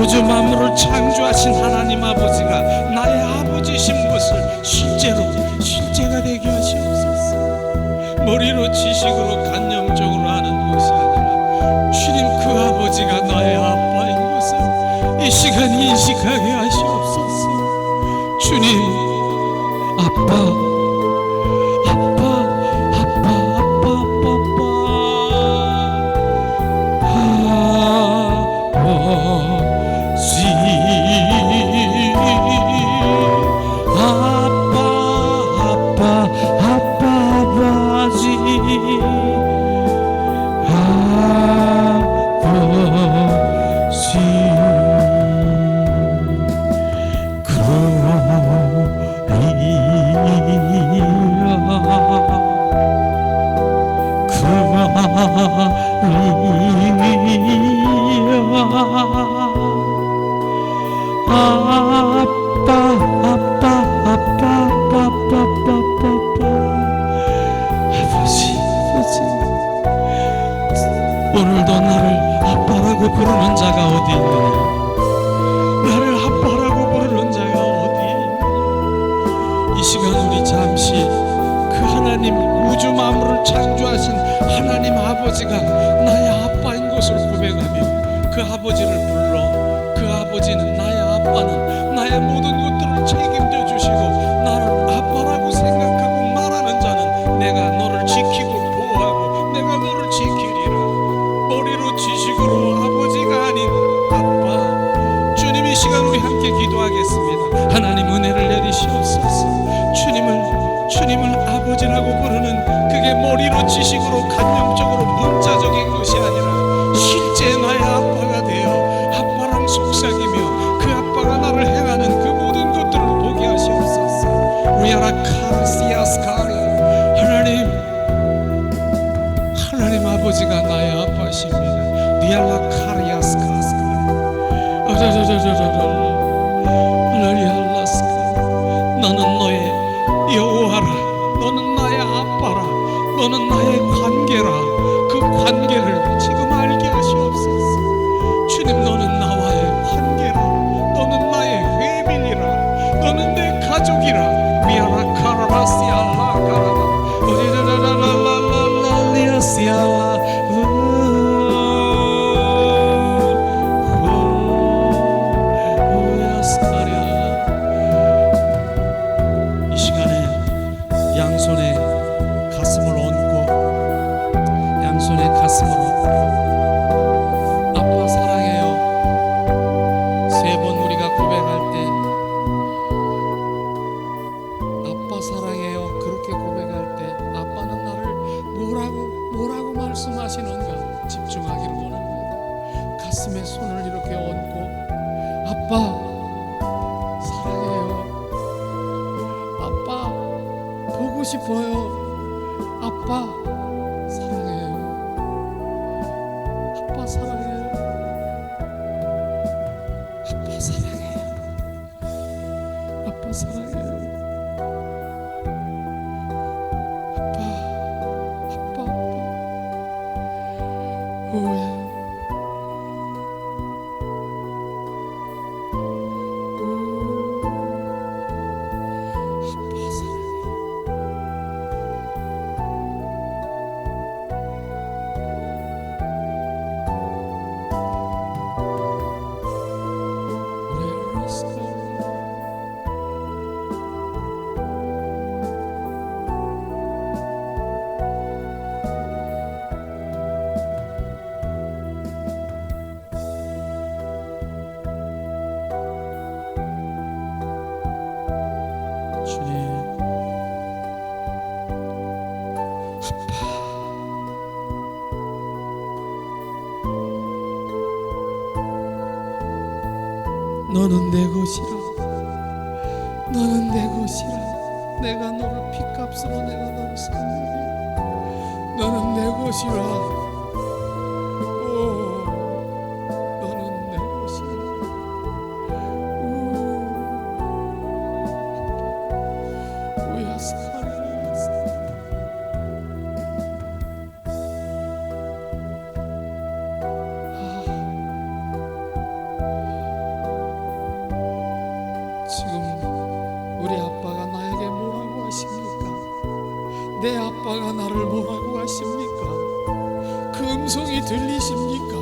우주 만물을 창조하신 하나님 아버지가 나의 아버지신 것을 실제가 되게 하시옵소서. 머리로 지식으로 간념적으로 아는 것이 아니라 주님 그 아버지가 나의 아빠인 것을 이 시간 인식하게 하시옵소서. 주님, 아빠 오늘도 나를 아빠라고 부르는 자가 어디 있느냐? 나를 아빠라고 부르는 자가 어디에 있느냐? 이 시간 우리 잠시 그 하나님 우주 만물을 창조하신 하나님 아버지가 나의 아빠인 것을 고백하며 그 아버지를 불러 그 아버지는 나의 아빠는 나의 모든 것들을 책임져 주시고 나를 아빠라고 생각하고 말하는 자는 내가 너를 지키고 보호하고 내가 너를 지키리라. 머리로 지식으로 아버지가 아닌 아빠. 주님, 이 시간 우리 함께 기도하겠습니다. 하나님 은혜를 내리시옵소서. 주님을 아버지라고 부르는 그게 머리로 지식으로 간념적으로 문자적인 것이 아니라 실제 나의 아빠가 되어 아빠랑 속삭이며 그 아빠가 나를 행하는 그 모든 것들을 보게 하시옵소서. 위아라 카르시아스카리아. 하나님 아버지가 나의 아빠십니다. 리알라 카리아스카스카리. 너는 너의 여호와라. 너는 나의 아빠라. 너는 나의 관계라. 그 관계를 지금 알게 하시옵소서. 주님, 너는 나와의 관계라. 너는 나의 회민이라. 너는 내 가족이라. 미아라 카라라시알라 카라라. 이 시간에 양손에 가슴을 얹고 양손에 가슴을 얹고 아빠 사랑해요 세 번 우리가 고백할 때 아빠 사랑해요 그렇게 고백할 때 아빠는 나를 뭐라고 말씀하시는가 집중하기를 원합니다. 가슴에 손을 이렇게 얹고 아빠 사랑해요. 아빠 보고 싶어요. 아빠 사랑해요. 아빠 사랑해요. 아빠 사랑해요. 아빠 사랑해요. 오야 너는 내 것이라. 너는 내 것이라. 내가 너를 핏값으로 내가 너를 샀느니 너는 내 것이라. 오, 너는 내 것이라. 지금 우리 아빠가 나에게 뭐라고 하십니까? 내 아빠가 나를 뭐라고 하십니까? 그 음성이 들리십니까?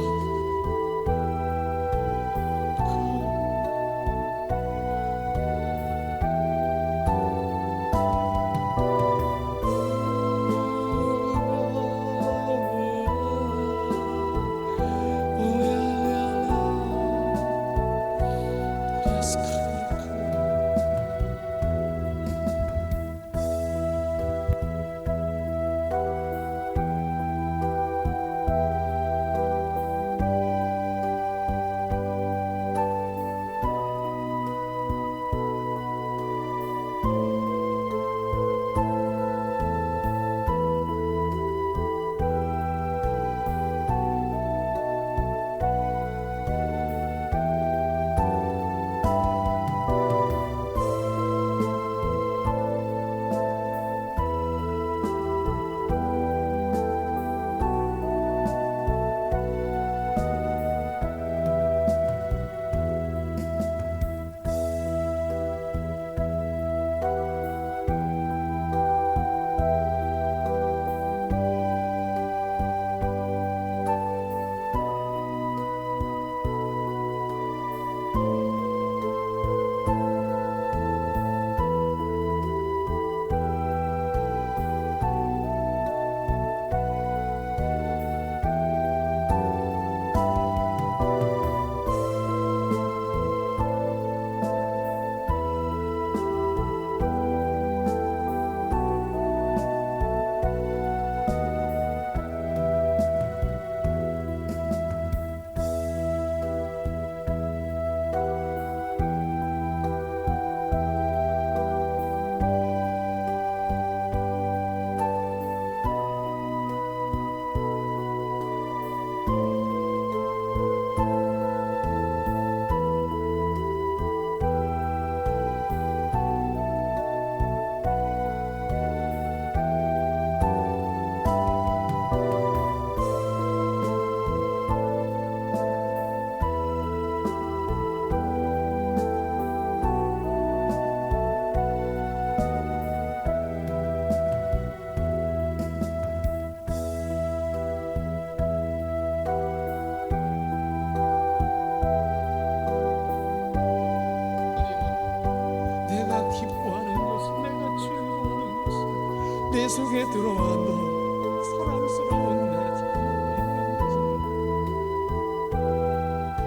내 속에 들어와 너 사랑스러운 내 자녀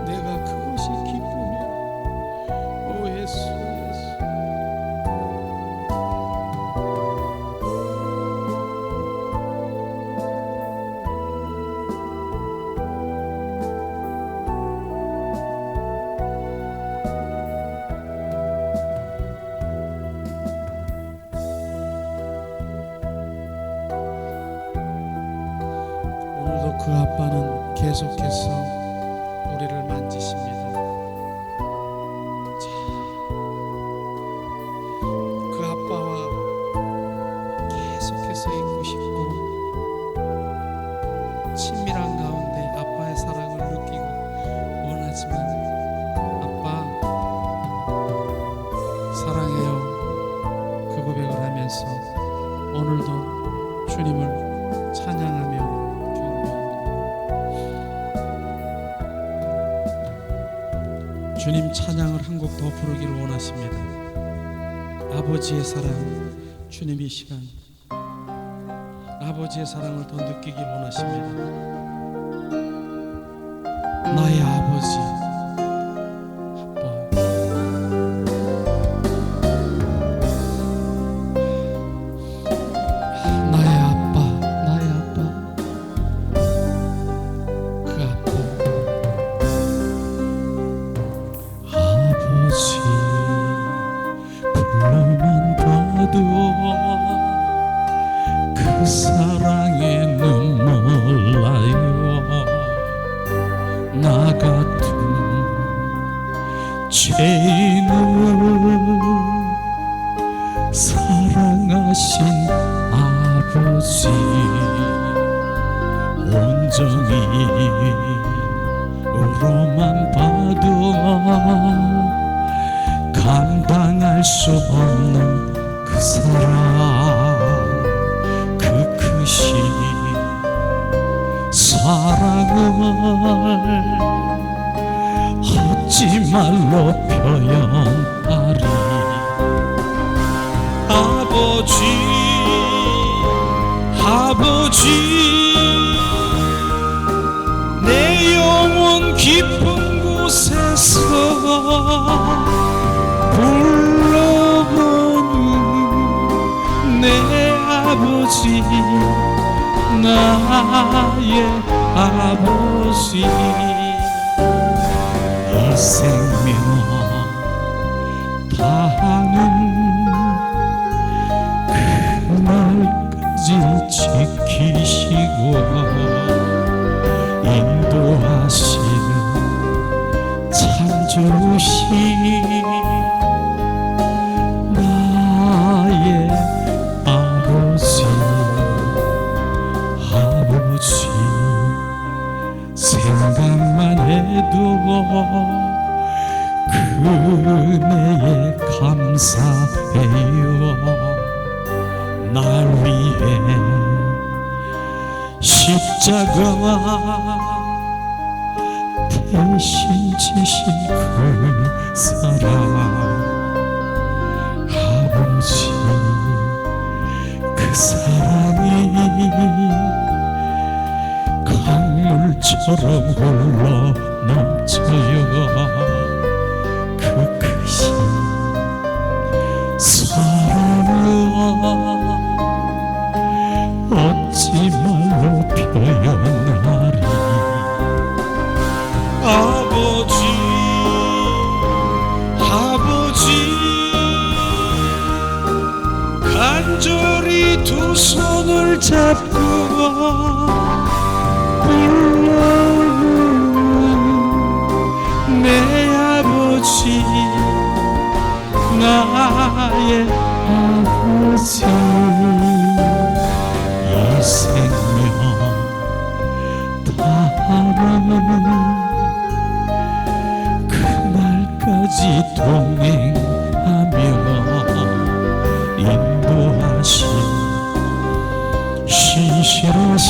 내가 그것이 기쁨이야. 오 예수 예수. 오늘도 그 아빠는 계속해서 우리를 만지십니다. 자, 그 아빠와 계속해서 있고 싶고 친밀한 가운데 아빠의 사랑을 느끼고 원하지만 아빠 사랑해요 그 고백을 하면서 오늘도 주님을 찬양하며 주님 찬양을 한 곡 더 부르기를 원하십니다. 아버지의 사랑, 주님 이 시간 아버지의 사랑을 더 느끼길 원하십니다. 나의 아버지, 아빠. 나의 아빠, 나의 아빠. 그 아빠. 죄인을 사랑하신 아버지, 온정이로만 봐도 감당할 수 없는 그 사랑, 그 크신 사랑을 어찌 말로 표현하리. 아버지, 내 영혼 깊은 곳에서 불러보는 내 아버지, 나의 아버지, 이 생명 다하는 그날까지 지키시고 인도하시는 참조시 나의 아버지, 생각만 해도 그 은혜에 감사해요. 날 위해 십자가 대신 지신 그 사랑, 아버지, 그 사랑이 강물처럼 흘러넘쳐요. 그 크신 사랑을 어찌 말로 표현하리. 아버지, 간절히 두 손을 잡고 내 아버지, 나의 아버지, 이 생명 다하는 그날까지 동행하며 인도하신 신실하신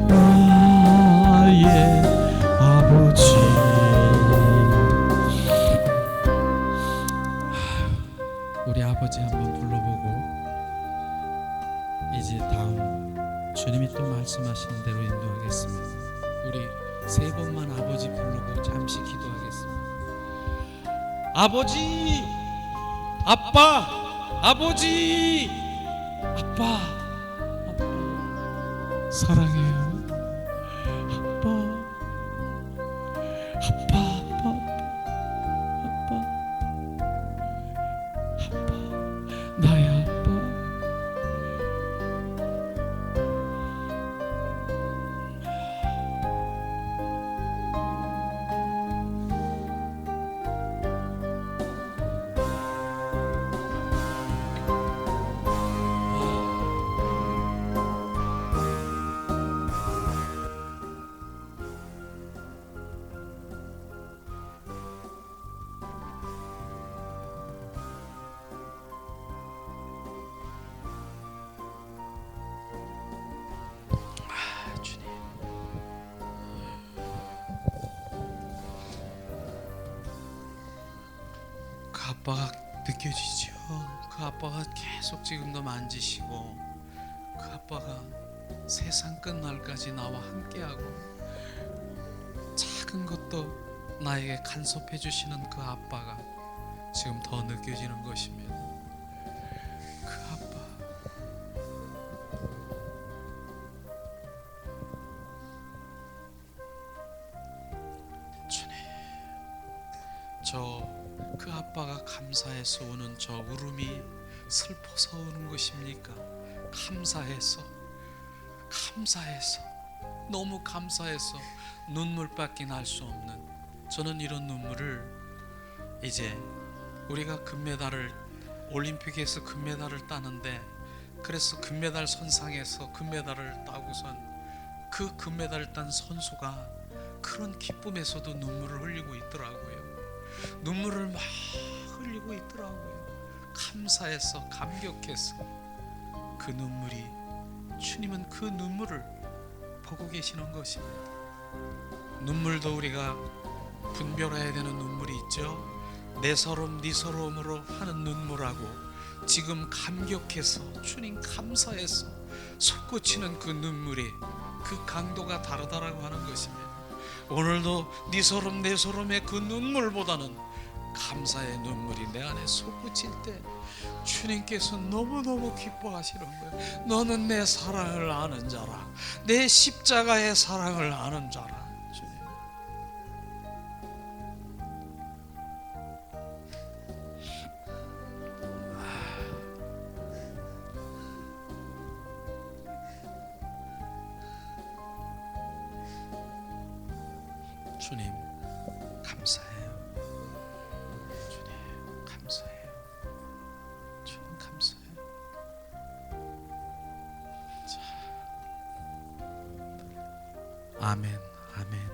나의 아버지. 우리 아버지 한번 불러보고 이제 다음 주님이 또 말씀하신 대로 인도하겠습니다. 우리 세 번만 아버지 부르고 잠시 기도하겠습니다. 아버지, 아빠, 아버지, 아빠, 사랑해요. 아빠, 나의 아빠. 주님, 그 아빠가 느껴지죠. 그 아빠가 계속 지금도 만지시고, 그 아빠가 세상 끝날까지 나와 함께하고 작은 것도 나에게 간섭해 주시는 그 아빠가 지금 더 느껴지는 것입니다. 그 아빠, 주님, 그 아빠가 감사해서 우는 저 울음이 슬퍼서 우는 것입니까? 감사해서 너무 감사해서 눈물밖에 날 수 없는 저는 이런 눈물을 이제 우리가 금메달을 올림픽에서 금메달을 따는데, 그래서 금메달 선상에서 금메달을 따고선 그 금메달을 딴 선수가 그런 기쁨에서도 눈물을 흘리고 있더라고요. 눈물을 막 흘리고 있더라고요. 감사해서, 감격해서. 그 눈물이, 주님은 그 눈물을 보고 계시는 것입니다. 눈물도 우리가 분별해야 되는 눈물이 있죠. 내 서러움 네 서러움으로 하는 눈물하고, 지금 감격해서 주님 감사해서 솟구치는 그 눈물이, 그 강도가 다르다라고 하는 것입니다. 오늘도 네 서러움 내 서러움의 그 눈물보다는 감사의 눈물이 내 안에 솟구칠 때 주님께서 너무너무 기뻐하시는 거예요. 너는 내 사랑을 아는 자라, 내 십자가의 사랑을 아는 자라. 주님 감사해요. 주님 감사해요. 주님 감사해요. 자, 아멘, 아멘.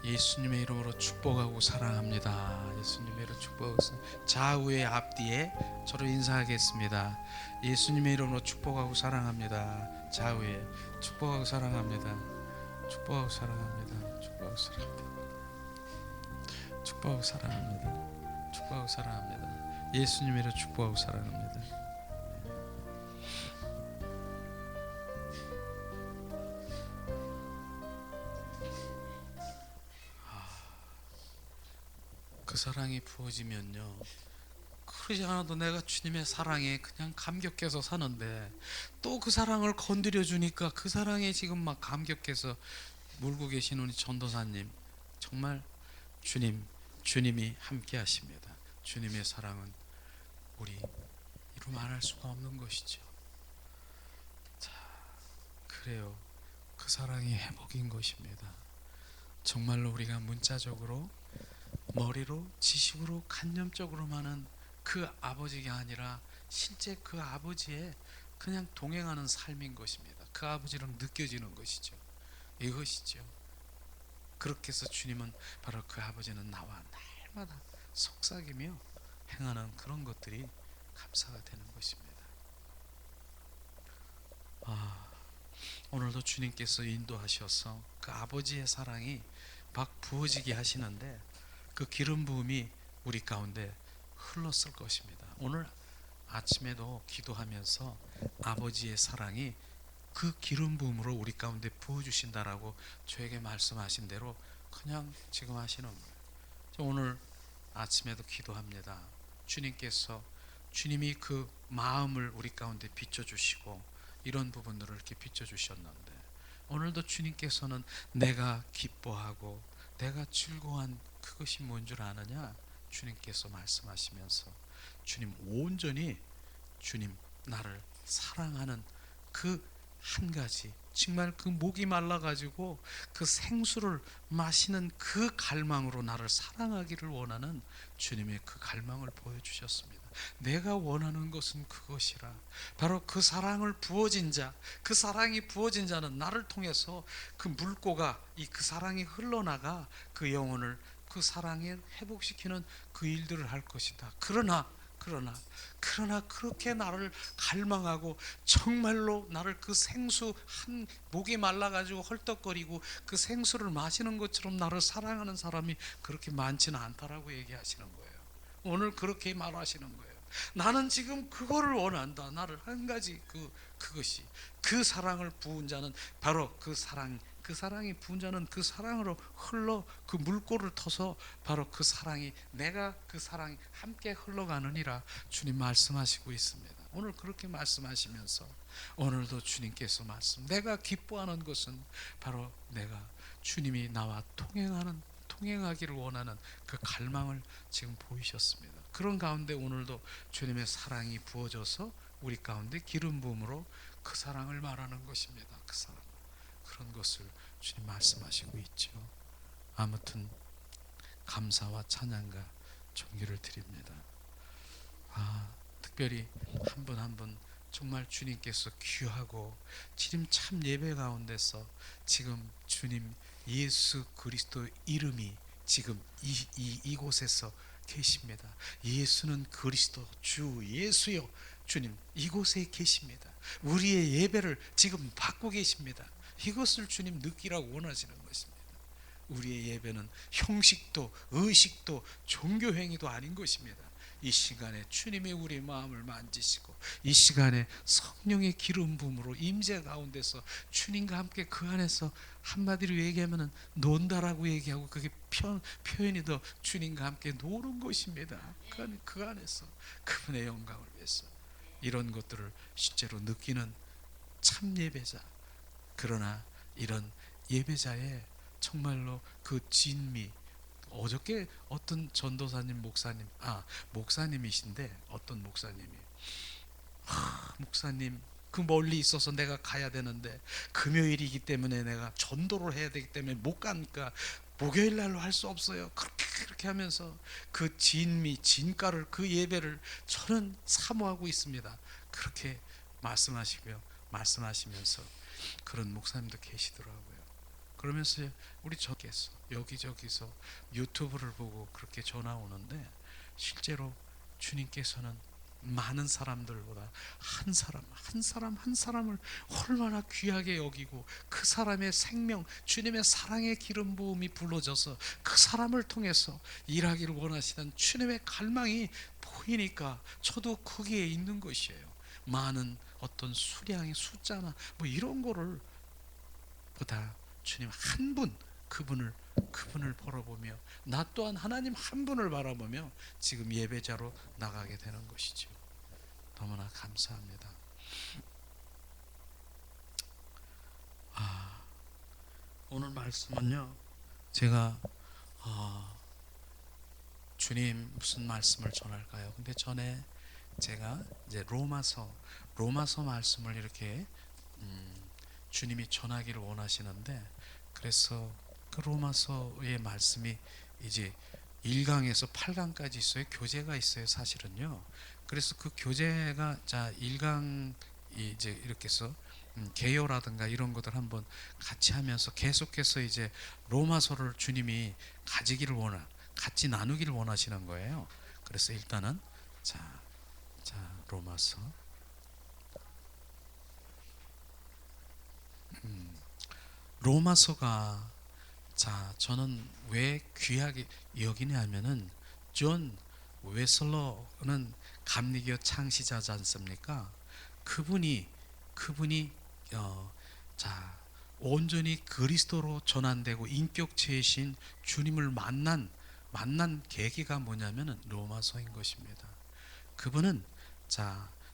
예수님의 이름으로 축복하고 사랑합니다. 예수님의 이름으로 축복하고 좌우의 앞뒤에 저로 인사하겠습니다. 예수님의 이름으로 축복하고 사랑합니다. 좌우에 축복하고 사랑합니다. 축복하고 사랑합니다. 축복하고 사랑합니다. 축복하고 사랑합니다. 축복하고 사랑합니다. 예수님의 이름으로 축복하고 사랑합니다. 그 사랑이 부어지면요, 그러지 않아도 내가 주님의 사랑에 그냥 감격해서 사는데, 또 그 사랑을 건드려 주니까 그 사랑에 지금 막 감격해서 물고 계신 우리 전도사님, 정말 주님이 함께 하십니다. 주님의 사랑은 우리 이루 말할 수가 없는 것이죠. 자, 그래요. 그 사랑이 회복인 것입니다. 정말로 우리가 문자적으로, 머리로, 지식으로, 간념적으로만은 그 아버지가 아니라 실제 그 아버지의 그냥 동행하는 삶인 것입니다. 그 아버지랑 느껴지는 것이죠. 이것이죠. 그렇게 해서 주님은 바로 그 아버지는 나와 날마다 속삭이며 행하는 그런 것들이 감사가 되는 것입니다. 오늘도 주님께서 인도하셔서 그 아버지의 사랑이 막 부어지게 하시는데, 그 기름 부음이 우리 가운데 흘렀을 것입니다. 오늘 아침에도 기도하면서 아버지의 사랑이 그 기름 부음으로 우리 가운데 부어주신다라고 저에게 말씀하신 대로 그냥 지금 하시는 거예요. 오늘 아침에도 기도합니다. 주님이 그 마음을 우리 가운데 비춰주시고 이런 부분들을 이렇게 비춰주셨는데, 오늘도 주님께서는 내가 기뻐하고 내가 즐거워한 그것이 뭔 줄 아느냐, 주님께서 말씀하시면서 주님 온전히 주님 나를 사랑하는 그 한 가지, 정말 그 목이 말라가지고 그 생수를 마시는 그 갈망으로 나를 사랑하기를 원하는 주님의 그 갈망을 보여주셨습니다. 내가 원하는 것은 그것이라. 바로 그 사랑을 부어진 자, 그 사랑이 부어진 자는 나를 통해서 그 물고가 그 사랑이 흘러나가 그 영혼을 그 사랑에 회복시키는 그 일들을 할 것이다. 그러나 그렇게 나를 갈망하고 정말로 나를 그 생수 한 목이 말라가지고 헐떡거리고 그 생수를 마시는 것처럼 나를 사랑하는 사람이 그렇게 많지는 않다라고 얘기하시는 거예요. 오늘 그렇게 말하시는 거예요. 나는 지금 그거를 원한다. 나를 한 가지 그것이, 그 사랑을 부은 자는 바로 그 사랑이 부은 자는 그 사랑으로 흘러 그 물꼬를 터서 바로 그 사랑이, 내가 그 사랑이 함께 흘러가느니라 주님 말씀하시고 있습니다. 오늘 그렇게 말씀하시면서 오늘도 주님께서 내가 기뻐하는 것은 바로 내가 주님이 나와 통행하기를 원하는 그 갈망을 지금 보이셨습니다. 그런 가운데 오늘도 주님의 사랑이 부어져서 우리 가운데 기름 부음으로 그 사랑을 말하는 것입니다. 그 사랑, 그런 것을 주님 말씀하시고 있죠. 아무튼 감사와 찬양과 존귀를 드립니다. 특별히 한 분 한 분 정말 주님께서 귀하고 지금 참 예배 가운데서 지금 주님 예수 그리스도 이름이 지금 이곳에서 계십니다. 예수는 그리스도 주 예수요 주님 이곳에 계십니다. 우리의 예배를 지금 받고 계십니다. 이것을 주님 느끼라고 원하시는 것입니다. 우리의 예배는 형식도 의식도 종교 행위도 아닌 것입니다. 이 시간에 주님이 우리 마음을 만지시고 이 시간에 성령의 기름 부음으로 임재 가운데서 주님과 함께 그 안에서 한마디로 얘기하면 논다라고 얘기하고 그게 표현이 더 주님과 함께 노는 것입니다. 그 안에서 그분의 영광을 위해서 이런 것들을 실제로 느끼는 참 예배자. 그러나 이런 예배자의 정말로 그 진미, 어저께 어떤 전도사님 목사님이신데 어떤 목사님이 목사님 그 멀리 있어서 내가 가야 되는데 금요일이기 때문에 내가 전도를 해야 되기 때문에 못 가니까 목요일 날로 할 수 없어요. 그렇게 하면서 그 진미 진가를 그 예배를 저는 사모하고 있습니다. 그렇게 말씀하시면서 그런 목사님도 계시더라고요. 그러면서 우리 저께서 여기저기서 유튜브를 보고 그렇게 전화 오는데 실제로 주님께서는 많은 사람들보다 한 사람을 얼마나 귀하게 여기고 그 사람의 생명 주님의 사랑의 기름 부음이 불러져서 그 사람을 통해서 일하기를 원하시는 주님의 갈망이 보이니까 저도 거기에 있는 것이에요. 많은 어떤 수량의 숫자나 뭐 이런 거를 보다 주님 한 분 그분을 바라보며 나 또한 하나님 한 분을 바라보며 지금 예배자로 나가게 되는 것이죠. 너무나 감사합니다. 오늘 말씀은요 제가 주님 무슨 말씀을 전할까요? 근데 전에 제가 이제 로마서 말씀을 이렇게 주님이 전하기를 원하시는데 그래서 그 로마서의 말씀이 이제 1강에서 8강까지 있어요. 교재가 있어요, 사실은요. 그래서 그 교재가 1강 이제 이렇게 해서 개요라든가 이런 것들 한번 같이 하면서 계속해서 이제 로마서를 주님이 같이 나누기를 원하시는 거예요. 그래서 일단은 자 로마서 로마서가 저는 왜 귀하게 여기냐 하면은 존 웨슬러는 감리교 창시자지 않습니까? 그분이 온전히 그리스도로 전환되고 인격체이신 주님을 만난 계기가 뭐냐면은 로마서인 것입니다. 그분은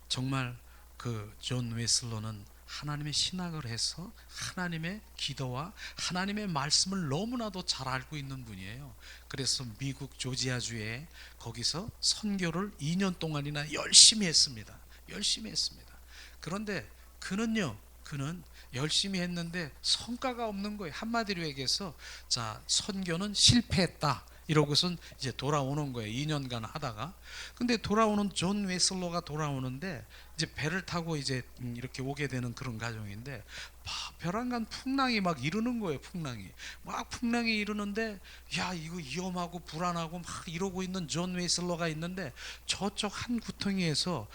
정말 그 존 웨슬러는 하나님의 신학을 해서 하나님의 기도와 하나님의 말씀을 너무나도 잘 알고 있는 분이에요. 그래서 미국 조지아주에 거기서 선교를 2년 동안이나 열심히 했습니다. 그런데 그는 열심히 했는데 성과가 없는 거예요. 한마디로 얘기해서 선교는 실패했다 이러고선 이제 돌아오는 거예요. 2년간 하다가. 근데 돌아오는 존 웨슬러가 돌아오는데 이제 배를 타고 이제 이렇게 오게 되는 그런 과정인데 벼랑간 풍랑이 막 이르는 거예요. 풍랑이 이르는데 이거 위험하고 불안하고 막 이러고 있는 존 웨슬러가 있는데 저쪽 한 구덩이에서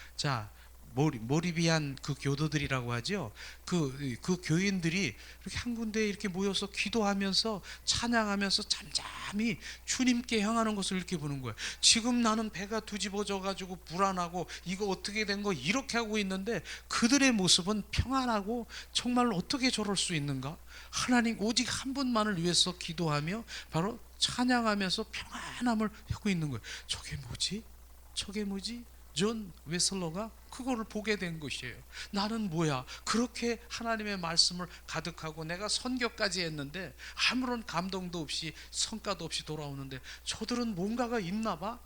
모리비안 그 교도들이라고 하죠. 그 교인들이 이렇게 한 군데 이렇게 모여서 기도하면서 찬양하면서 잠잠히 주님께 향하는 것을 이렇게 보는 거예요. 지금 나는 배가 뒤집어져 가지고 불안하고 이거 어떻게 된 거 이렇게 하고 있는데 그들의 모습은 평안하고 정말 어떻게 저럴 수 있는가? 하나님 오직 한 분만을 위해서 기도하며 바로 찬양하면서 평안함을 하고 있는 거예요. 저게 뭐지? 존 웨슬러가 그거를 보게 된 것이에요. 나는 뭐야? 그렇게 하나님의 말씀을 가득하고 내가 선교까지 했는데 아무런 감동도 없이 성과도 없이 돌아오는데 저들은 뭔가가 있나 봐?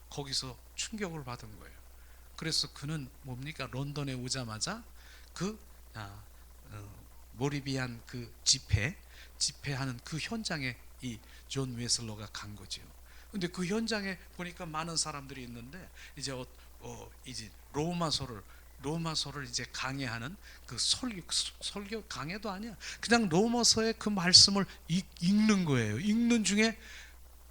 거기서 충격을 받은 거예요. 그래서 그는 뭡니까? 런던에 오자마자 모리비안 그 집회하는 그 현장에 이 존 웨슬러가 간 거죠. 근데 그 현장에 보니까 많은 사람들이 있는데 이제 이제 로마서를 이제 강해하는 그 설교 강해도 아니야. 그냥 로마서의 그 말씀을 읽는 거예요. 읽는 중에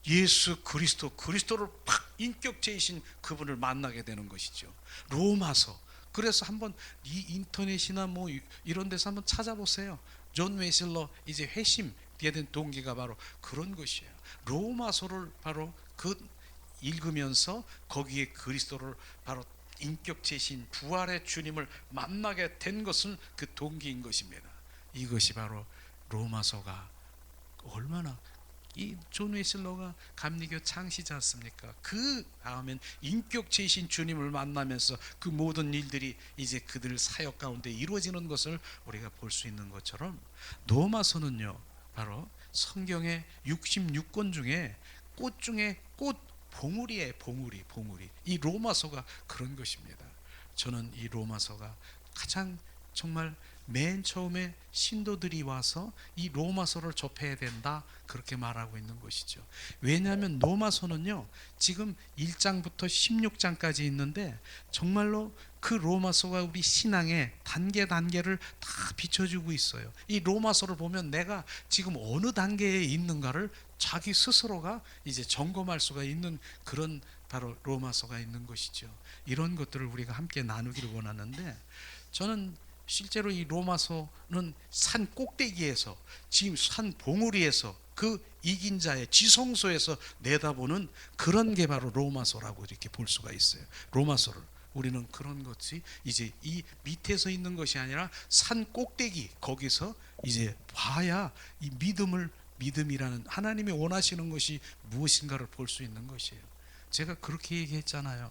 예수 그리스도를 팍 인격체이신 그분을 만나게 되는 것이죠. 로마서. 그래서 한번 이 인터넷이나 뭐 이런 데서 한번 찾아보세요. 존 웨슬러 이제 회심되게 된 동기가 바로 그런 것이에요. 로마서를 바로 그 읽으면서 거기에 그리스도를 바로 인격체신 부활의 주님을 만나게 된 것은 그 동기인 것입니다. 이것이 바로 로마서가 얼마나 이 존 웨슬러가 감리교 창시자였습니까? 그 다음엔 인격체이신 주님을 만나면서 그 모든 일들이 이제 그들 사역 가운데 이루어지는 것을 우리가 볼 수 있는 것처럼 로마서는요 바로 성경의 66권 중에 꽃 중에 꽃 봉우리에 봉우리. 이 로마서가 그런 것입니다. 저는 이 로마서가 가장 정말 맨 처음에 신도들이 와서 이 로마서를 접해야 된다 그렇게 말하고 있는 것이죠. 왜냐하면 로마서는요 지금 1장부터 16장까지 있는데 정말로 그 로마서가 우리 신앙의 단계를 다 비춰주고 있어요. 이 로마서를 보면 내가 지금 어느 단계에 있는가를 자기 스스로가 이제 점검할 수가 있는 그런 바로 로마서가 있는 것이죠. 이런 것들을 우리가 함께 나누기를 원하는데, 저는 실제로 이 로마서는 산 꼭대기에서 지금 산 봉우리에서 그 이긴 자의 지성소에서 내다보는 그런 게 바로 로마서라고 이렇게 볼 수가 있어요. 로마서를 우리는 그런 것이 이제 이 밑에서 있는 것이 아니라 산 꼭대기 거기서 이제 봐야 이 믿음이라는 하나님이 원하시는 것이 무엇인가를 볼 수 있는 것이에요. 제가 그렇게 얘기했잖아요.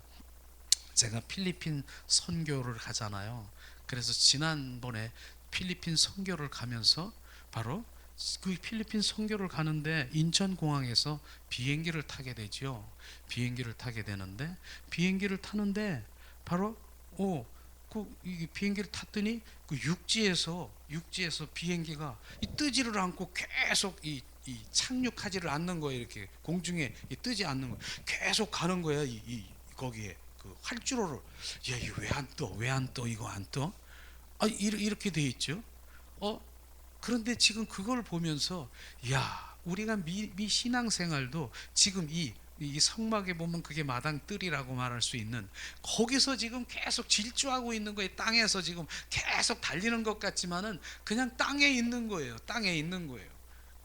제가 필리핀 선교를 가잖아요. 그래서 지난번에 필리핀 선교를 가면서 바로 그 필리핀 선교를 가는데 인천공항에서 비행기를 타게 되죠. 비행기를 타게 되는데 비행기를 타는데 바로 이 비행기를 탔더니 그 육지에서 비행기가 뜨지를 않고 계속 이 착륙하지를 않는 거예요. 이렇게 공중에 뜨지 않는 거예요. 계속 가는 거야. 거기에 그 활주로를. 야, 이거 왜 안 떠? 이거 안 떠? 이렇게 돼 있죠. 그런데 지금 그걸 보면서 야, 우리가 미 신앙생활도 지금 이 성막에 보면 그게 마당뜰이라고 말할 수 있는 거기서 지금 계속 질주하고 있는 거예요. 땅에서 지금 계속 달리는 것 같지만은 그냥 땅에 있는 거예요. 땅에 있는 거예요.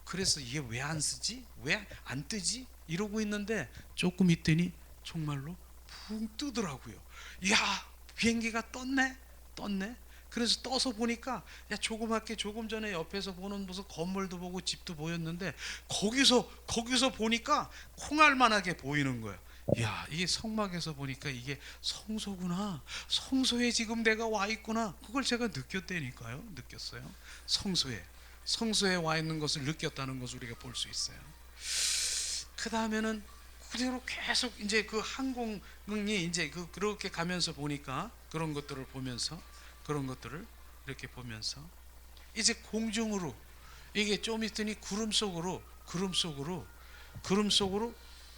그래서 이게 왜 안 쓰지? 왜 안 뜨지? 이러고 있는데 조금 있더니 정말로 붕 뜨더라고요. 야, 비행기가 떴네. 그래서 떠서 보니까 야, 조그맣게 조금 전에 옆에서 보는 무슨 건물도 보고 집도 보였는데 거기서 보니까 콩알만하게 보이는 거야. 야, 이게 성막에서 보니까 이게 성소구나. 성소에 지금 내가 와 있구나. 그걸 제가 느꼈어요. 성소에 와 있는 것을 느꼈다는 것을 우리가 볼 수 있어요. 그 다음에는 그대로 계속 이제 그 항공이 이제 그렇게 가면서 보니까 그런 것들을 이렇게 보면서 이제 공중으로 이게 좀 있더니 구름 속으로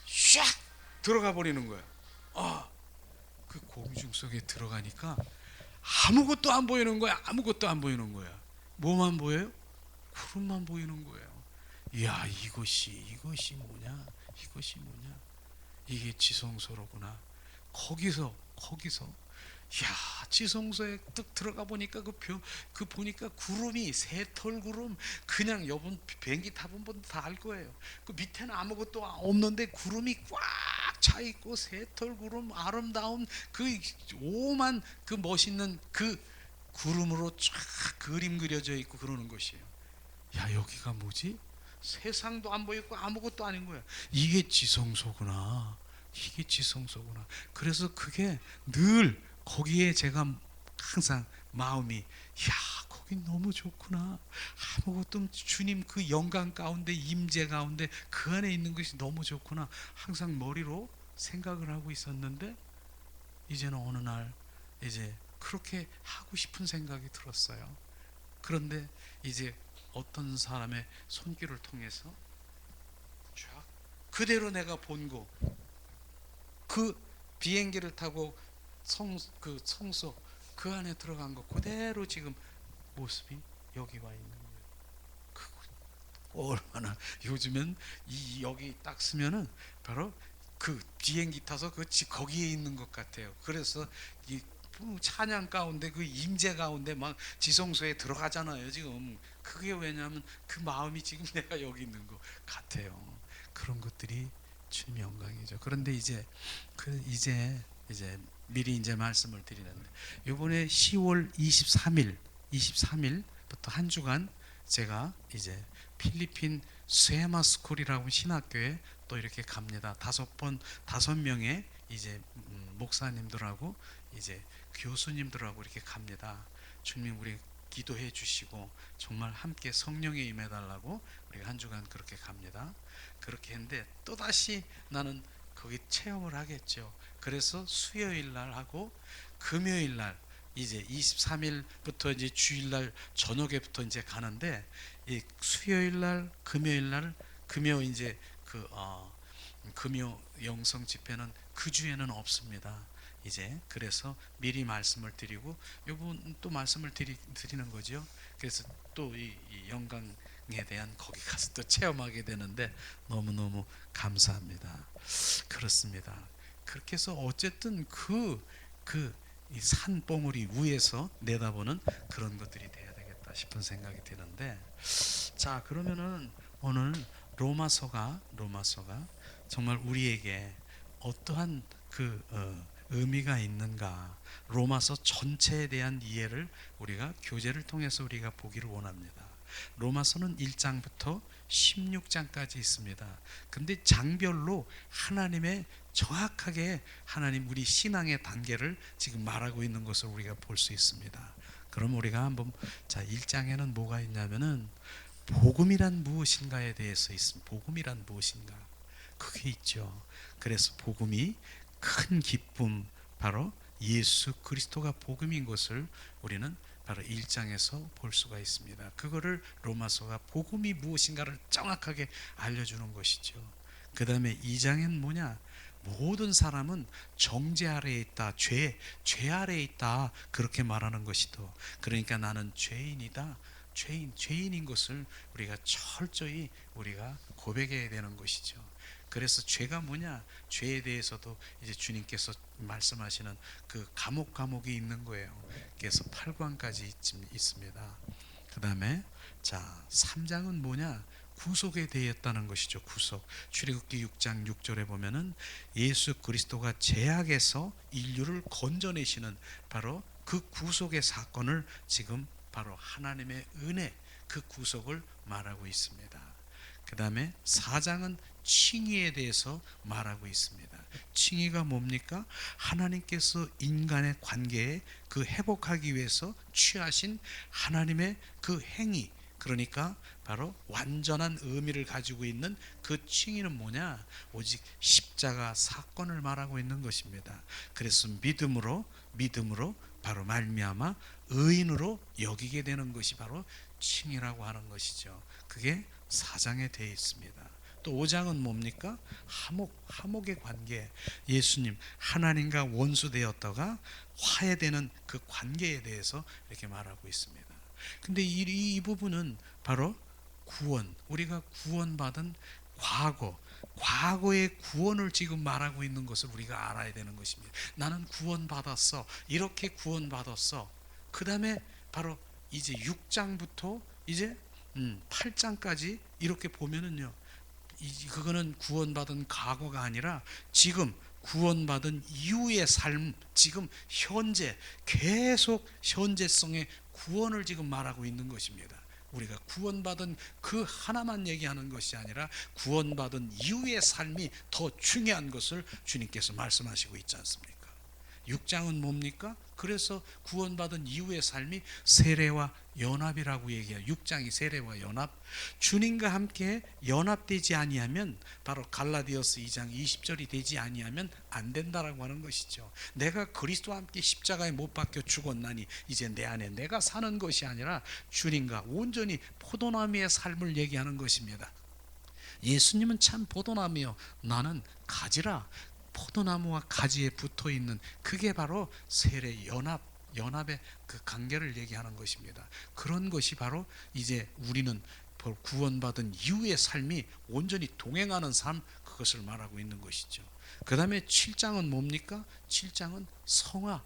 샥 들어가 버리는 거야. 그 공중 속에 들어가니까 아무것도 안 보이는 거야. 뭐만 보여요? 구름만 보이는 거예요. 이야, 이것이 뭐냐? 이게 지성소로구나. 거기서 야, 지성소에 딱 들어가 보니까 그 보니까 구름이 새털 구름, 그냥 여러분 비행기 타본 분도 다 알 거예요. 그 밑에는 아무것도 없는데 구름이 꽉 차 있고 새털 구름, 아름다운 그 오만 그 멋있는 그 구름으로 쫙 그림 그려져 있고 그러는 것이에요. 야, 여기가 뭐지? 세상도 안 보이고 아무것도 아닌 거야. 이게 지성소구나. 그래서 그게 늘 거기에 제가 항상 마음이, 야, 거기 너무 좋구나. 아무것도 주님 그 영광 가운데, 임재 가운데 그 안에 있는 것이 너무 좋구나. 항상 머리로 생각을 하고 있었는데 이제는 어느 날 이제 그렇게 하고 싶은 생각이 들었어요. 그런데 이제 어떤 사람의 손길을 통해서 쫙 그대로 내가 본고 그 비행기를 타고 그 성소 그 안에 들어간 거 그대로 지금 모습이 여기 와 있는 거예요. 얼마나 요즘엔 여기 딱 쓰면은 바로 그 비행기 타서 거기에 있는 것 같아요. 그래서 이 찬양 가운데 그 임재 가운데 막 지성소에 들어가잖아요. 지금 그게 왜냐하면 그 마음이 지금 내가 여기 있는 것 같아요. 그런 것들이 주님의 영광이죠. 그런데 이제 미리 이제 말씀을 드리는데 이번에 10월 23일부터 한 주간 제가 이제 필리핀 스에마스쿨이라고 신학교에 또 이렇게 갑니다. 5명의 이제 목사님들하고 이제 교수님들하고 이렇게 갑니다. 주님 우리 기도해 주시고 정말 함께 성령에 임해 달라고 우리가 한 주간 그렇게 갑니다. 그렇게 했는데 또다시 나는 거기 체험을 하겠죠. 그래서 수요일 날 하고 금요일 날 이제 23일부터 이제 주일날 저녁에부터 이제 가는데 이 수요일 날 금요일 날 금요 이제 금요 영성 집회는 그 주에는 없습니다. 이제 그래서 미리 말씀을 드리고 요번 또 말씀을 드리는 거죠. 그래서 또 이 영광에 대한 거기 가서 또 체험하게 되는데 너무너무 감사합니다. 그렇습니다. 그렇게 해서 어쨌든 이 산봉우리 위에서 내다보는 그런 것들이 돼야 되겠다 싶은 생각이 드는데, 자 그러면은 오늘 로마서가 정말 우리에게 어떠한 의미가 있는가, 로마서 전체에 대한 이해를 우리가 교재를 통해서 우리가 보기를 원합니다. 로마서는 1장부터 16장까지 있습니다. 근데 장별로 하나님의 정확하게 하나님 우리 신앙의 단계를 지금 말하고 있는 것을 우리가 볼 수 있습니다. 그럼 우리가 한번 1장에는 뭐가 있냐면은 복음이란 무엇인가에 대해서 있습니다. 복음이란 무엇인가? 그게 있죠. 그래서 복음이 큰 기쁨, 바로 예수 그리스도가 복음인 것을 우리는 바로 1장에서 볼 수가 있습니다. 그거를 로마서가 복음이 무엇인가를 정확하게 알려주는 것이죠. 그 다음에 2장엔 뭐냐? 모든 사람은 정죄 아래에 있다, 죄 아래에 있다, 그렇게 말하는 것이죠. 그러니까 나는 죄인이다, 죄인인 것을 우리가 철저히 우리가 고백해야 되는 것이죠. 그래서 죄가 뭐냐? 죄에 대해서도 이제 주님께서 말씀하시는 그 감옥이 있는 거예요. 그래서 8관까지 있습니다. 그 다음에 3장은 뭐냐? 구속에 대했다는 것이죠. 구속. 출애굽기 6장 6절에 보면은 예수 그리스도가 죄악에서 인류를 건져내시는 바로 그 구속의 사건을 지금 바로 하나님의 은혜, 그 구속을 말하고 있습니다. 그 다음에 4장은 칭의에 대해서 말하고 있습니다. 칭의가 뭡니까? 하나님께서 인간의 관계에 회복하기 위해서 취하신 하나님의 그 행위, 그러니까 바로 완전한 의미를 가지고 있는 그 칭의는 뭐냐? 오직 십자가 사건을 말하고 있는 것입니다. 그래서 믿음으로 바로 말미암아 의인으로 여기게 되는 것이 바로 칭의라고 하는 것이죠. 그게 4장에 되어 있습니다. 또 5장은 뭡니까? 화목의 관계. 예수님 하나님과 원수 되었다가 화해되는 그 관계에 대해서 이렇게 말하고 있습니다. 근데 이 부분은 바로 구원, 우리가 구원받은 과거의 구원을 지금 말하고 있는 것을 우리가 알아야 되는 것입니다. 나는 구원받았어, 이렇게 구원받았어. 그 다음에 바로 이제 6장부터 이제 8장까지 이렇게 보면은요, 그거는 구원받은 과거가 아니라 지금 구원받은 이후의 삶, 지금 현재 계속 현재성의 구원을 지금 말하고 있는 것입니다. 우리가 구원받은 그 하나만 얘기하는 것이 아니라 구원받은 이후의 삶이 더 중요한 것을 주님께서 말씀하시고 있지 않습니까? 6장은 뭡니까? 그래서 구원받은 이후의 삶이 세례와 연합이라고 얘기해요. 6장이 세례와 연합. 주님과 함께 연합되지 아니하면, 바로 갈라디아서 2장 20절이 되지 아니하면 안 된다라고 하는 것이죠. 내가 그리스도와 함께 십자가에 못 박혀 죽었나니 이제 내 안에 내가 사는 것이 아니라 주님과 온전히 포도나무의 삶을 얘기하는 것입니다. 예수님은 참 포도나무요 나는 가지라. 포도나무와 가지에 붙어 있는 그게 바로 세례 연합의 그 관계를 얘기하는 것입니다. 그런 것이 바로 이제 우리는 구원받은 이후의 삶이 온전히 동행하는 삶, 그것을 말하고 있는 것이죠. 그 다음에 7장은 뭡니까? 7장은 성화,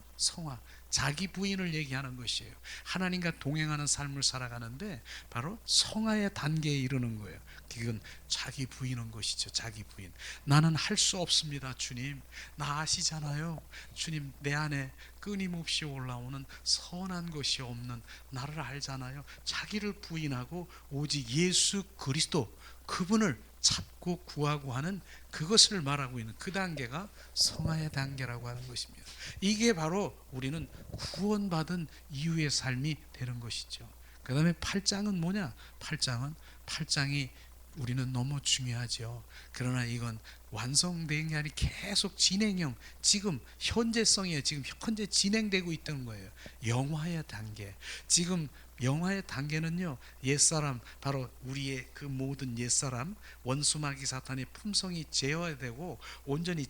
자기 부인을 얘기하는 것이에요. 하나님과 동행하는 삶을 살아가는데 바로 성화의 단계에 이르는 거예요. 그건 자기 부인한 것이죠. 자기 부인. 나는 할 수 없습니다. 주님, 나 아시잖아요. 주님, 내 안에 끊임없이 올라오는 선한 것이 없는 나를 알잖아요. 자기를 부인하고 오직 예수 그리스도, 그분을 찾고 구하고 하는 그것을 말하고 있는 그 단계가 성화의 단계라고 하는 것입니다. 이게 바로 우리는 구원받은 이후의 삶이 되는 것이죠. 그 다음에 8장은 뭐냐? 8장이 우리는 너무 중요하죠. 그러나 이건 완성된 게 아니라 계속 진행형, 지금 현재성이에요. 지금 현재 진행되고 있던 거예요. 영화의 단계. 지금 영화의 단계는요, 옛사람, 바로 우리의 그 모든 옛사람, 원수마귀 사탄의 품성이 제어되고 온전히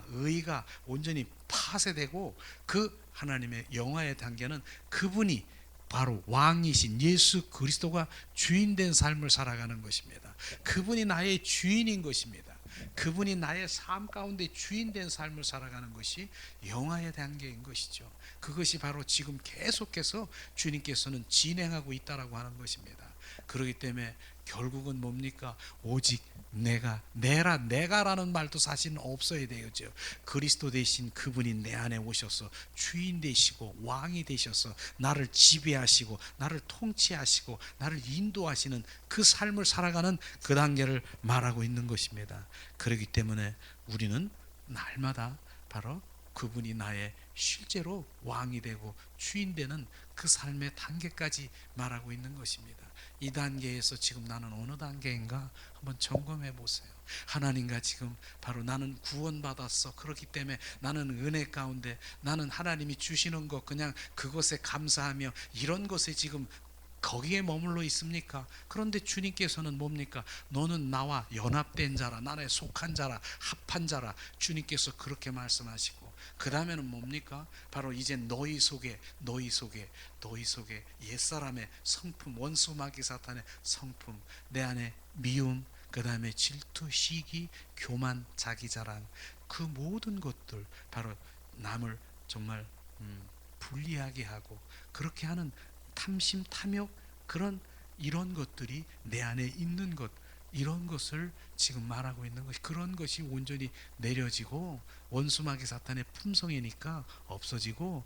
의가 온전히 파쇄되고, 그 하나님의 영화의 단계는 그분이 바로 왕이신 예수 그리스도가 주인된 삶을 살아가는 것입니다. 그분이 나의 주인인 것입니다. 그분이 나의 삶 가운데 주인된 삶을 살아가는 것이 영화의 단계인 것이죠. 그것이 바로 지금 계속해서 주님께서는 진행하고 있다라고 하는 것입니다. 그렇기 때문에 결국은 뭡니까? 오직 내가라는 말도 사실은 없어야 되죠. 그리스도 대신 그분이 내 안에 오셔서 주인 되시고 왕이 되셔서 나를 지배하시고 나를 통치하시고 나를 인도하시는 그 삶을 살아가는 그 단계를 말하고 있는 것입니다. 그렇기 때문에 우리는 날마다 바로 그분이 나의 실제로 왕이 되고 주인 되는 그 삶의 단계까지 말하고 있는 것입니다. 이 단계에서 지금 나는 어느 단계인가 한번 점검해 보세요. 하나님과 지금 바로 나는 구원받았어. 그렇기 때문에 나는 은혜 가운데, 나는 하나님이 주시는 것 그냥 그것에 감사하며 이런 것에 지금 거기에 머물러 있습니까? 그런데 주님께서는 뭡니까? 너는 나와 연합된 자라, 나에 속한 자라, 합한 자라, 주님께서 그렇게 말씀하시고, 그 다음에는 뭡니까? 바로 이제 너희 속에 옛사람의 성품, 원수마귀 사탄의 성품, 내 안에 미움, 그 다음에 질투, 시기, 교만, 자기자랑, 그 모든 것들, 바로 남을 정말 불리하게 하고 그렇게 하는 탐심, 탐욕, 이런 것들이 내 안에 있는 것, 이런 것을 지금 말하고 있는 것이, 그런 것이 온전히 내려지고 원수마귀 사탄의 품성이니까 없어지고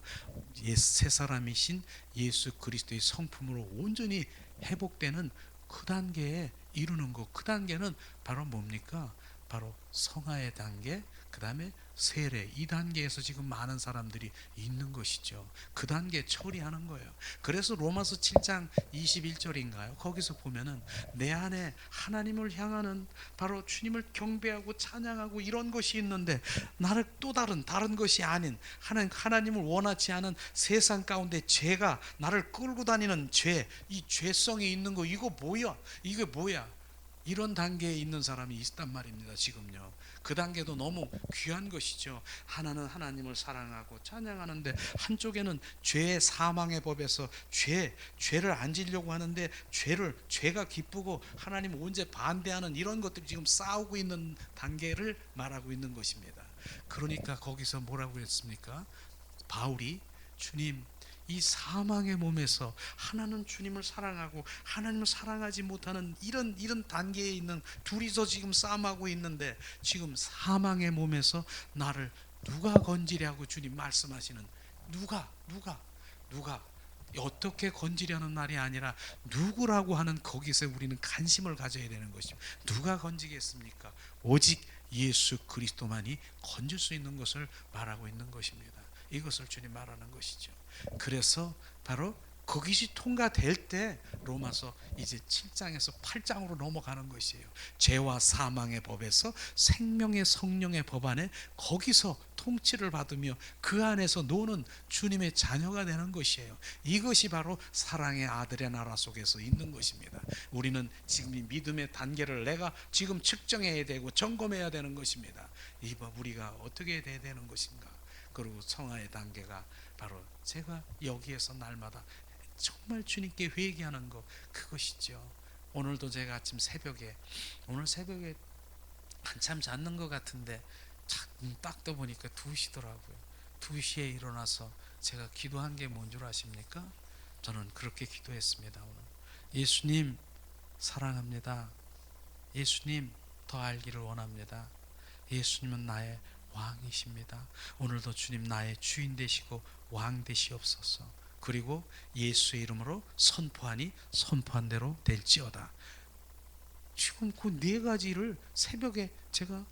새 사람이신 예수 그리스도의 성품으로 온전히 회복되는 그 단계에 이루는 것. 그 단계는 바로 뭡니까? 바로 성화의 단계, 그 다음에 세례, 이 단계에서 지금 많은 사람들이 있는 것이죠. 그 단계 처리하는 거예요. 그래서 로마서 7장 21절인가요? 거기서 보면은 내 안에 하나님을 향하는 바로 주님을 경배하고 찬양하고 이런 것이 있는데, 나를 또 다른 것이 아닌 하나님을 원하지 않은 세상 가운데 죄가 나를 끌고 다니는 죄, 이 죄성이 있는 거, 이거 뭐야? 이게 뭐야? 이런 단계에 있는 사람이 있단 말입니다. 지금요. 그 단계도 너무 귀한 것이죠. 하나는 하나님을 사랑하고 찬양하는데, 한쪽에는 죄의 사망의 법에서 죄를 안 지려고 하는데 죄가 기쁘고 하나님 언제 반대하는 이런 것들이 지금 싸우고 있는 단계를 말하고 있는 것입니다. 그러니까 거기서 뭐라고 했습니까? 바울이 주님, 이 사망의 몸에서 하나는 주님을 사랑하고 하나님을 사랑하지 못하는 이런 단계에 있는 둘이서 지금 싸움하고 있는데, 지금 사망의 몸에서 나를 누가 건지려고 주님 말씀하시는, 누가 어떻게 건지려는 말이 아니라 누구라고 하는 거기서 우리는 관심을 가져야 되는 것입니다. 누가 건지겠습니까? 오직 예수 그리스도만이 건질 수 있는 것을 말하고 있는 것입니다. 이것을 주님 말하는 것이죠. 그래서 바로 그것이 통과될 때 로마서 이제 7장에서 8장으로 넘어가는 것이에요. 죄와 사망의 법에서 생명의 성령의 법 안에 거기서 통치를 받으며 그 안에서 노는 주님의 자녀가 되는 것이에요. 이것이 바로 사랑의 아들의 나라 속에서 있는 것입니다. 우리는 지금 이 믿음의 단계를 내가 지금 측정해야 되고 점검해야 되는 것입니다. 우리가 어떻게 돼야 되는 것인가. 그리고 성화의 단계가 바로 제가 여기에서 날마다 정말 주님께 회개하는 것, 그것이죠. 오늘도 제가 아침 새벽에, 오늘 새벽에 한참 잤는 것 같은데 딱 떠보니까 2시더라고요. 2시에 일어나서 제가 기도한 게 뭔 줄 아십니까? 저는 그렇게 기도했습니다. 오늘 예수님 사랑합니다. 예수님 더 알기를 원합니다. 예수님은 나의 왕이십니다. 오늘도 주님 나의 주인 되시고 왕 되시옵소서. 그리고 예수의 이름으로 선포하니 선포한 대로 될지어다. 지금 그 4가지를 새벽에 제가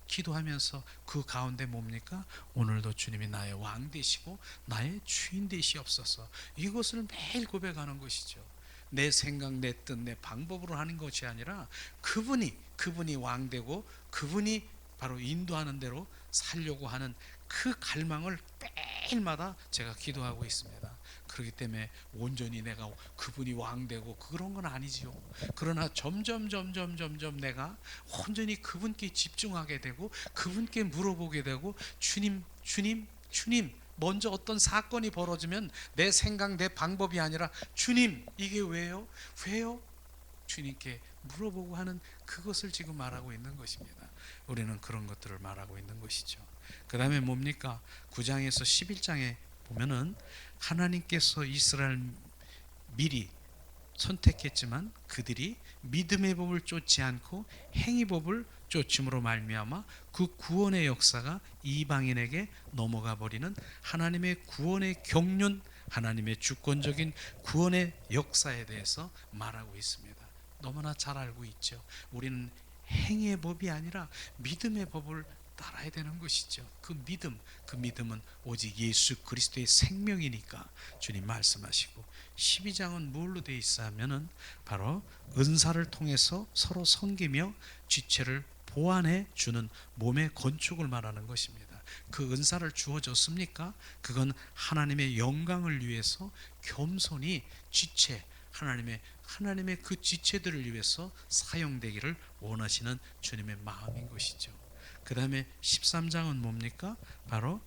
기도하면서 그 가운데 뭡니까? 오늘도 주님이 나의 왕 되시고 나의 주인 되시옵소서. 이것을 매일 고백하는 것이죠. 내 생각, 내 뜻, 내 방법으로 하는 것이 아니라 그분이 왕 되고 그분이 바로 인도하는 대로 살려고 하는 그 갈망을 매일마다 제가 기도하고 있습니다. 그렇기 때문에 온전히 내가 그분이 왕 되고 그런 건 아니지요. 그러나 점점 내가 온전히 그분께 집중하게 되고 그분께 물어보게 되고 주님 먼저 어떤 사건이 벌어지면 내 생각, 내 방법이 아니라 주님 이게 왜요? 주님께 물어보고 하는 그것을 지금 말하고 있는 것입니다. 우리는 그런 것들을 말하고 있는 것이죠. 그 다음에 뭡니까? 9장에서 11장에 보면은 하나님께서 이스라엘 미리 선택했지만 그들이 믿음의 법을 쫓지 않고 행위 법을 쫓음으로 말미암아 그 구원의 역사가 이방인에게 넘어가 버리는 하나님의 구원의 경륜, 하나님의 주권적인 구원의 역사에 대해서 말하고 있습니다. 너무나 잘 알고 있죠. 우리는 행위의 법이 아니라 믿음의 법을 따라야 되는 것이죠. 그 믿음은 오직 예수 그리스도의 생명이니까 주님 말씀하시고, 12장은 뭘로 되어 있어 하면은 바로 은사를 통해서 서로 섬기며 지체를 보완해 주는 몸의 건축을 말하는 것입니다. 그 은사를 주어졌습니까? 그건 하나님의 영광을 위해서 겸손히 지체, 하나님의 그 지체들을 위해서 사용되기를 원하시는 주님의 마음인 것이죠. 그 다음에 13장은 뭡니까? 바로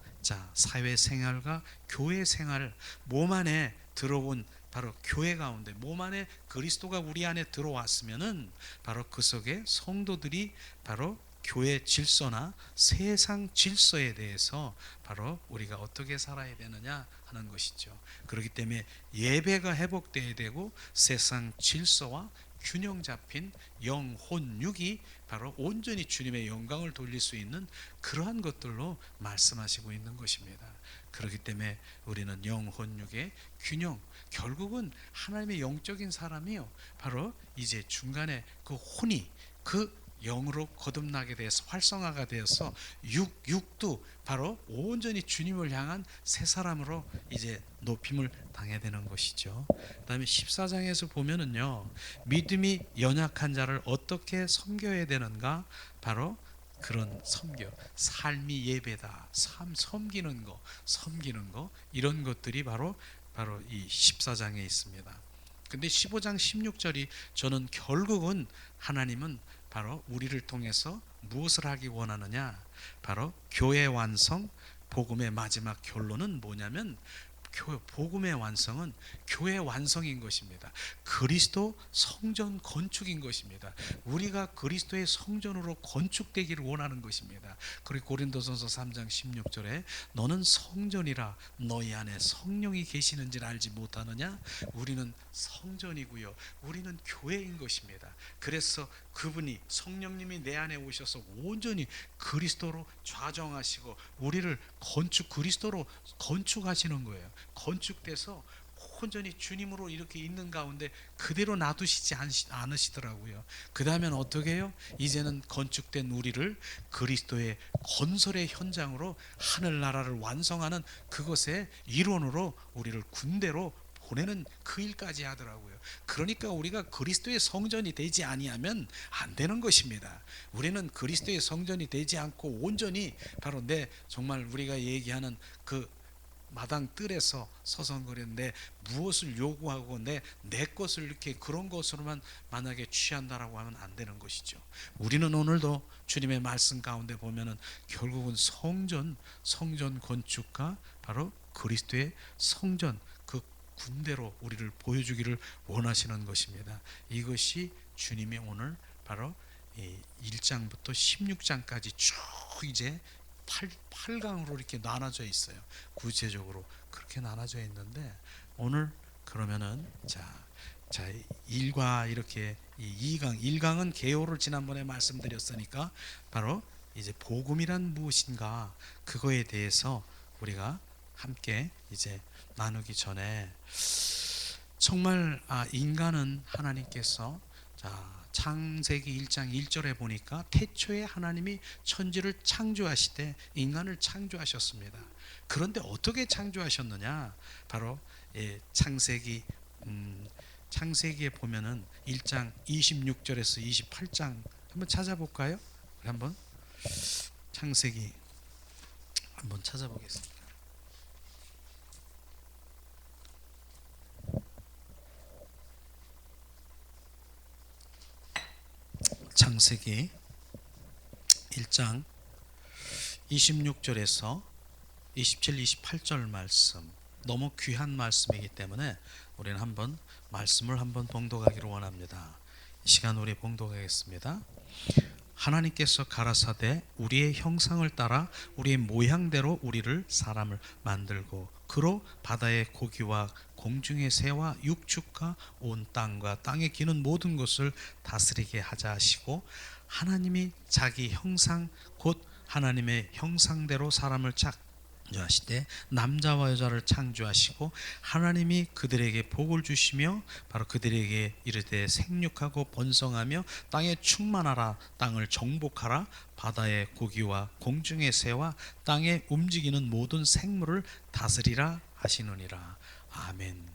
사회생활과 교회생활, 몸 안에 들어온 바로 교회 가운데 몸 안에 그리스도가 우리 안에 들어왔으면은 바로 그 속에 성도들이 바로 교회 질서나 세상 질서에 대해서 바로 우리가 어떻게 살아야 되느냐 하는 것이죠. 그렇기 때문에 예배가 회복되어야 되고 세상 질서와 균형 잡힌 영혼 육이 바로 온전히 주님의 영광을 돌릴 수 있는 그러한 것들로 말씀하시고 있는 것입니다. 그렇기 때문에 우리는 영혼 육의 균형, 결국은 하나님의 영적인 사람이요, 바로 이제 중간에 그 혼이 그 영으로 거듭나게 돼서 활성화가 되어서 육도 바로 온전히 주님을 향한 새 사람으로 이제 높임을 당해야 되는 것이죠. 그 다음에 14장에서 보면은요, 믿음이 연약한 자를 어떻게 섬겨야 되는가, 바로 그런 삶이 예배다, 섬기는 거 이런 것들이 바로 이 14장에 있습니다. 근데 15장 16절이 저는 결국은 하나님은 바로 우리를 통해서 무엇을 하기 원하느냐, 바로 교회 완성, 복음의 마지막 결론은 뭐냐면 복음의 완성은 교회 완성인 것입니다. 그리스도 성전 건축인 것입니다. 우리가 그리스도의 성전으로 건축되기를 원하는 것입니다. 그리고 고린도전서 3장 16절에 너는 성전이라 너희 안에 성령이 계시는지를 알지 못하느냐. 우리는 성전이고요, 우리는 교회인 것입니다. 그래서 그분이 성령님이 내 안에 오셔서 온전히 그리스도로 좌정하시고 우리를 그리스도로 건축하시는 거예요. 건축돼서 온전히 주님으로 이렇게 있는 가운데 그대로 놔두시지 않으시더라고요. 그 다음엔 어떻게 해요? 이제는 건축된 우리를 그리스도의 건설의 현장으로 하늘나라를 완성하는 그것의 일원으로 우리를 군대로 보내는 그 일까지 하더라고요. 그러니까 우리가 그리스도의 성전이 되지 아니하면 안 되는 것입니다. 우리는 그리스도의 성전이 되지 않고 온전히 바로 정말 우리가 얘기하는 그 마당 뜰에서 서성거리는데 무엇을 요구하고 내 것을 이렇게 그런 것으로만 만약에 취한다라고 하면 안 되는 것이죠. 우리는 오늘도 주님의 말씀 가운데 보면은 결국은 성전 건축과 바로 그리스도의 성전 그 군대로 우리를 보여주기를 원하시는 것입니다. 이것이 주님이 오늘 바로 1장부터 16장까지 쭉 이제 8강으로 이렇게 나눠져 있어요. 구체적으로 그렇게 나눠져 있는데 오늘 그러면은 자 1과 이렇게 2강 1강은 개요를 지난번에 말씀드렸으니까 바로 이제 복음이란 무엇인가 그거에 대해서 우리가 함께 이제 나누기 전에 정말 인간은 하나님께서 창세기 1장 1절에 보니까 태초에 하나님이 천지를 창조하시되 인간을 창조하셨습니다. 그런데 어떻게 창조하셨느냐? 바로 창세기에 보면은 1장 26절에서 28장 한번 찾아볼까요? 한번 창세기 한번 찾아보겠습니다. 창세기 1장 26절에서 27, 28절 말씀 너무 귀한 말씀이기 때문에 우리는 한번 말씀을 한번 봉독하기를 원합니다. 이 시간 우리 봉독하겠습니다. 하나님께서 가라사대 우리의 형상을 따라 우리의 모양대로 우리를 사람을 만들고 그로 바다의 고기와 공중의 새와 육축과 온 땅과 땅에 기는 모든 것을 다스리게 하자 하시고 하나님이 자기 형상 곧 하나님의 형상대로 사람을 창조하시되 남자와 여자를 창조하시고 하나님이 그들에게 복을 주시며 바로 그들에게 이르되 생육하고 번성하며 땅에 충만하라 땅을 정복하라 바다의 고기와 공중의 새와 땅에 움직이는 모든 생물을 다스리라 하시느니라. 아멘.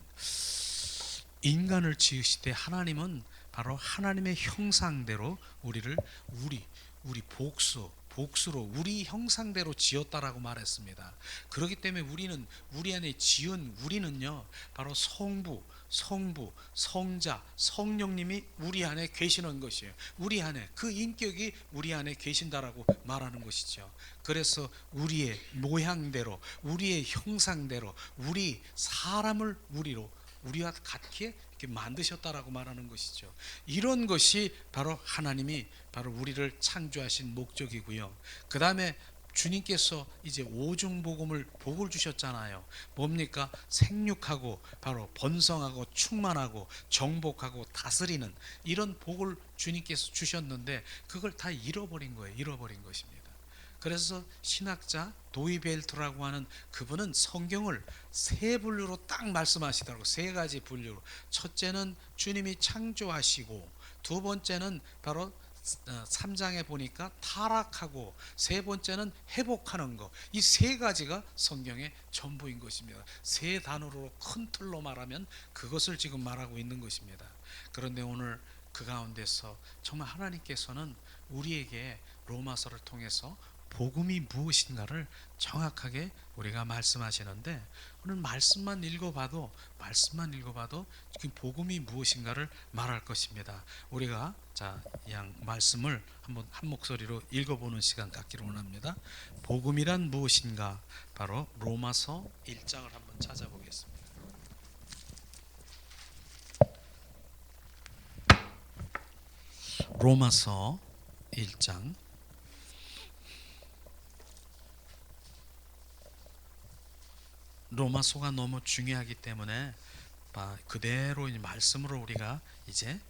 인간을 지으시되 하나님은 바로 하나님의 형상대로 우리를 우리 복수로 우리 형상대로 지었다라고 말했습니다. 그렇기 때문에 우리 안에 지은 우리는요 바로 성부, 성자, 성령님이 우리 안에 계시는 것이에요. 우리 안에 그 인격이 우리 안에 계신다라고 말하는 것이죠. 그래서 우리의 모양대로 우리의 형상대로 우리 사람을 우리와 같게 이렇게 만드셨다라고 말하는 것이죠. 이런 것이 바로 하나님이 바로 우리를 창조하신 목적이고요. 그 다음에 주님께서 이제 복을 주셨잖아요. 뭡니까? 생육하고 바로 번성하고 충만하고 정복하고 다스리는 이런 복을 주님께서 주셨는데 그걸 다 잃어버린 것입니다. 그래서 신학자 도이벨트라고 하는 그분은 성경을 세 분류로 딱 말씀하시더라고요. 세 가지 분류로. 첫째는 주님이 창조하시고 두 번째는 바로 3장에 보니까 타락하고 세 번째는 회복하는 것. 이 세 가지가 성경의 전부인 것입니다. 세 단어로 큰 틀로 말하면 그것을 지금 말하고 있는 것입니다. 그런데 오늘 그 가운데서 정말 하나님께서는 우리에게 로마서를 통해서 복음이 무엇인가를 정확하게 우리가 말씀하시는데 오늘 말씀만 읽어봐도 지금 복음이 무엇인가를 말할 것입니다. 우리가 이 말씀을 한번 한 목소리로 읽어보는 시간 갖기를 원합니다. 복음이란 무엇인가? 바로 로마서 1장을 한번 찾아보겠습니다. 로마서 1장 로마서가 너무 중요하기 때문에 그대로 말씀으로 우리가 이제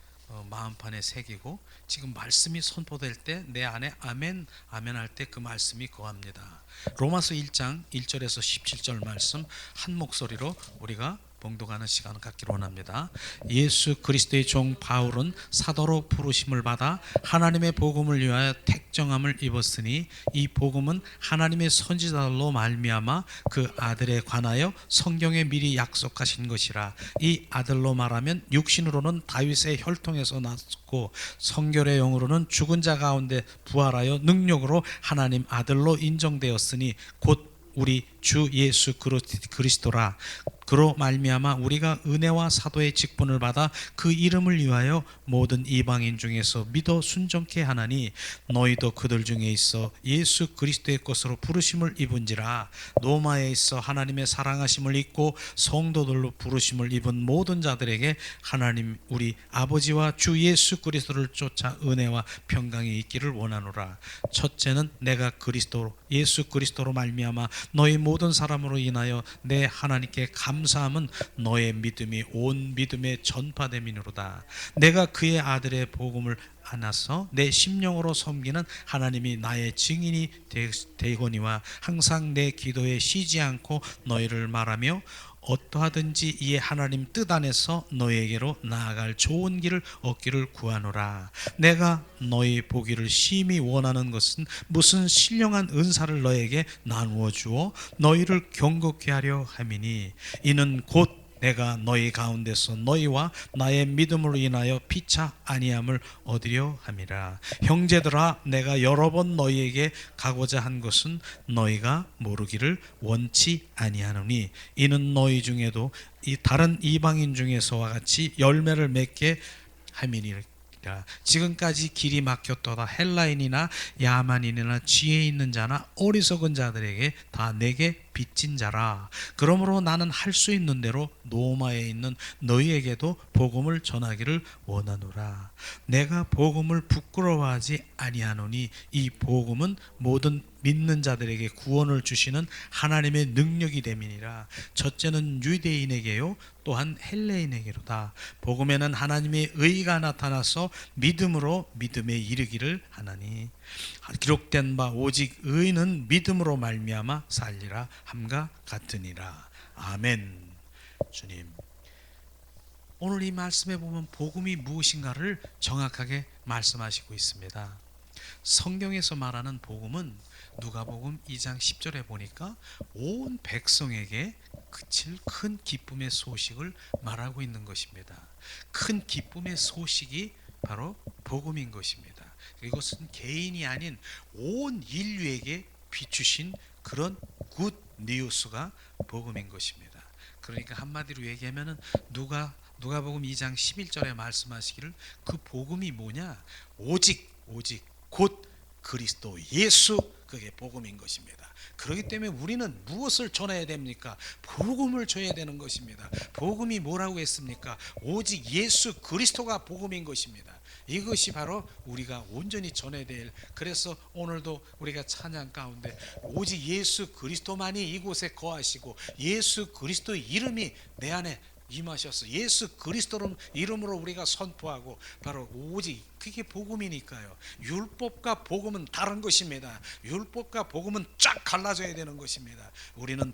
마음판에 새기고 지금 말씀이 선포될 때 내 안에 아멘 할 때 그 말씀이 거합니다. 로마서 1장 1절에서 17절 말씀 한 목소리로 우리가 봉독하는 시간을 갖기로 원합니다. 예수 그리스도의 종 바울은 사도로 부르심을 받아 하나님의 복음을 위하여 택정함을 입었으니 이 복음은 하나님의 선지자들로 말미암아 그 아들에 관하여 성경에 미리 약속하신 것이라. 이 아들로 말하면 육신으로는 다윗의 혈통에서 났고 성결의 영으로는 죽은 자 가운데 부활하여 능력으로 하나님 아들로 인정되었으니 곧 우리 주 예수 그리스도라. 그로 말미암아 우리가 은혜와 사도의 직분을 받아 그 이름을 위하여 모든 이방인 중에서 믿어 순종케 하나니 너희도 그들 중에 있어 예수 그리스도의 것으로 부르심을 입은지라. 로마에 있어 하나님의 사랑하심을 입고 성도들로 부르심을 입은 모든 자들에게 하나님 우리 아버지와 주 예수 그리스도를 쫓아 은혜와 평강이 있기를 원하노라. 첫째는 내가 그리스도 예수 그리스도로 말미암아 너희 모든 사람으로 인하여 내 하나님께 감사함은 너의 믿음이 온 믿음에 전파됨이니로다. 내가 그의 아들의 복음을 안아서 내 심령으로 섬기는 하나님이 나의 증인이 되거니와 항상 내 기도에 쉬지 않고 너희를 말하며 어떠하든지 이에 하나님 뜻 안에서 너희에게로 나아갈 좋은 길을 얻기를 구하노라. 내가 너희 보기를 심히 원하는 것은 무슨 신령한 은사를 너에게 나누어 주어 너희를 경고케 하려 함이니 이는 곧 내가 너희 가운데서 너희와 나의 믿음으로 인하여 피차 아니함을 얻으려 함이라. 형제들아 내가 여러 번 너희에게 가고자 한 것은 너희가 모르기를 원치 아니하노니 이는 너희 중에도 이 다른 이방인 중에서와 같이 열매를 맺게 함이니라. 지금까지 길이 막혔도다. 헬라인이나 야만인이나 지혜 있는 자나 어리석은 자들에게 다 내게 빚진 자라. 그러므로 나는 할 수 있는 대로 로마에 있는 너희에게도 복음을 전하기를 원하노라. 내가 복음을 부끄러워하지 아니하노니 이 복음은 모든 믿는 자들에게 구원을 주시는 하나님의 능력이 됨이니라. 첫째는 유대인에게요 또한 헬레인에게로다. 복음에는 하나님의 의가 나타나서 믿음으로 믿음에 이르기를 하나니 기록된 바 오직 의인은 믿음으로 말미암아 살리라 함과 같으니라. 아멘. 주님, 오늘 이 말씀에 보면 복음이 무엇인가를 정확하게 말씀하시고 있습니다. 성경에서 말하는 복음은 누가복음 2장 10절에 보니까 온 백성에게 그칠 큰 기쁨의 소식을 말하고 있는 것입니다. 큰 기쁨의 소식이 바로 복음인 것입니다. 이것은 개인이 아닌 온 인류에게 비추신 그런 굿 뉴스가 복음인 것입니다. 그러니까 한마디로 얘기하면은 누가복음 2장 11절에 말씀하시기를 그 복음이 뭐냐? 오직 곧 그리스도 예수, 그게 복음인 것입니다. 그렇기 때문에 우리는 무엇을 전해야 됩니까? 복음을 줘야 되는 것입니다. 복음이 뭐라고 했습니까? 오직 예수 그리스도가 복음인 것입니다. 이것이 바로 우리가 온전히 전해야 될. 그래서 오늘도 우리가 찬양 가운데 오직 예수 그리스도만이 이곳에 거하시고 예수 그리스도의 이름이 내 안에 임하셔서 예수 그리스도 이름으로 우리가 선포하고 바로 오직 그게 복음이니까요. 율법과 복음은 다른 것입니다. 율법과 복음은 쫙 갈라져야 되는 것입니다. 우리는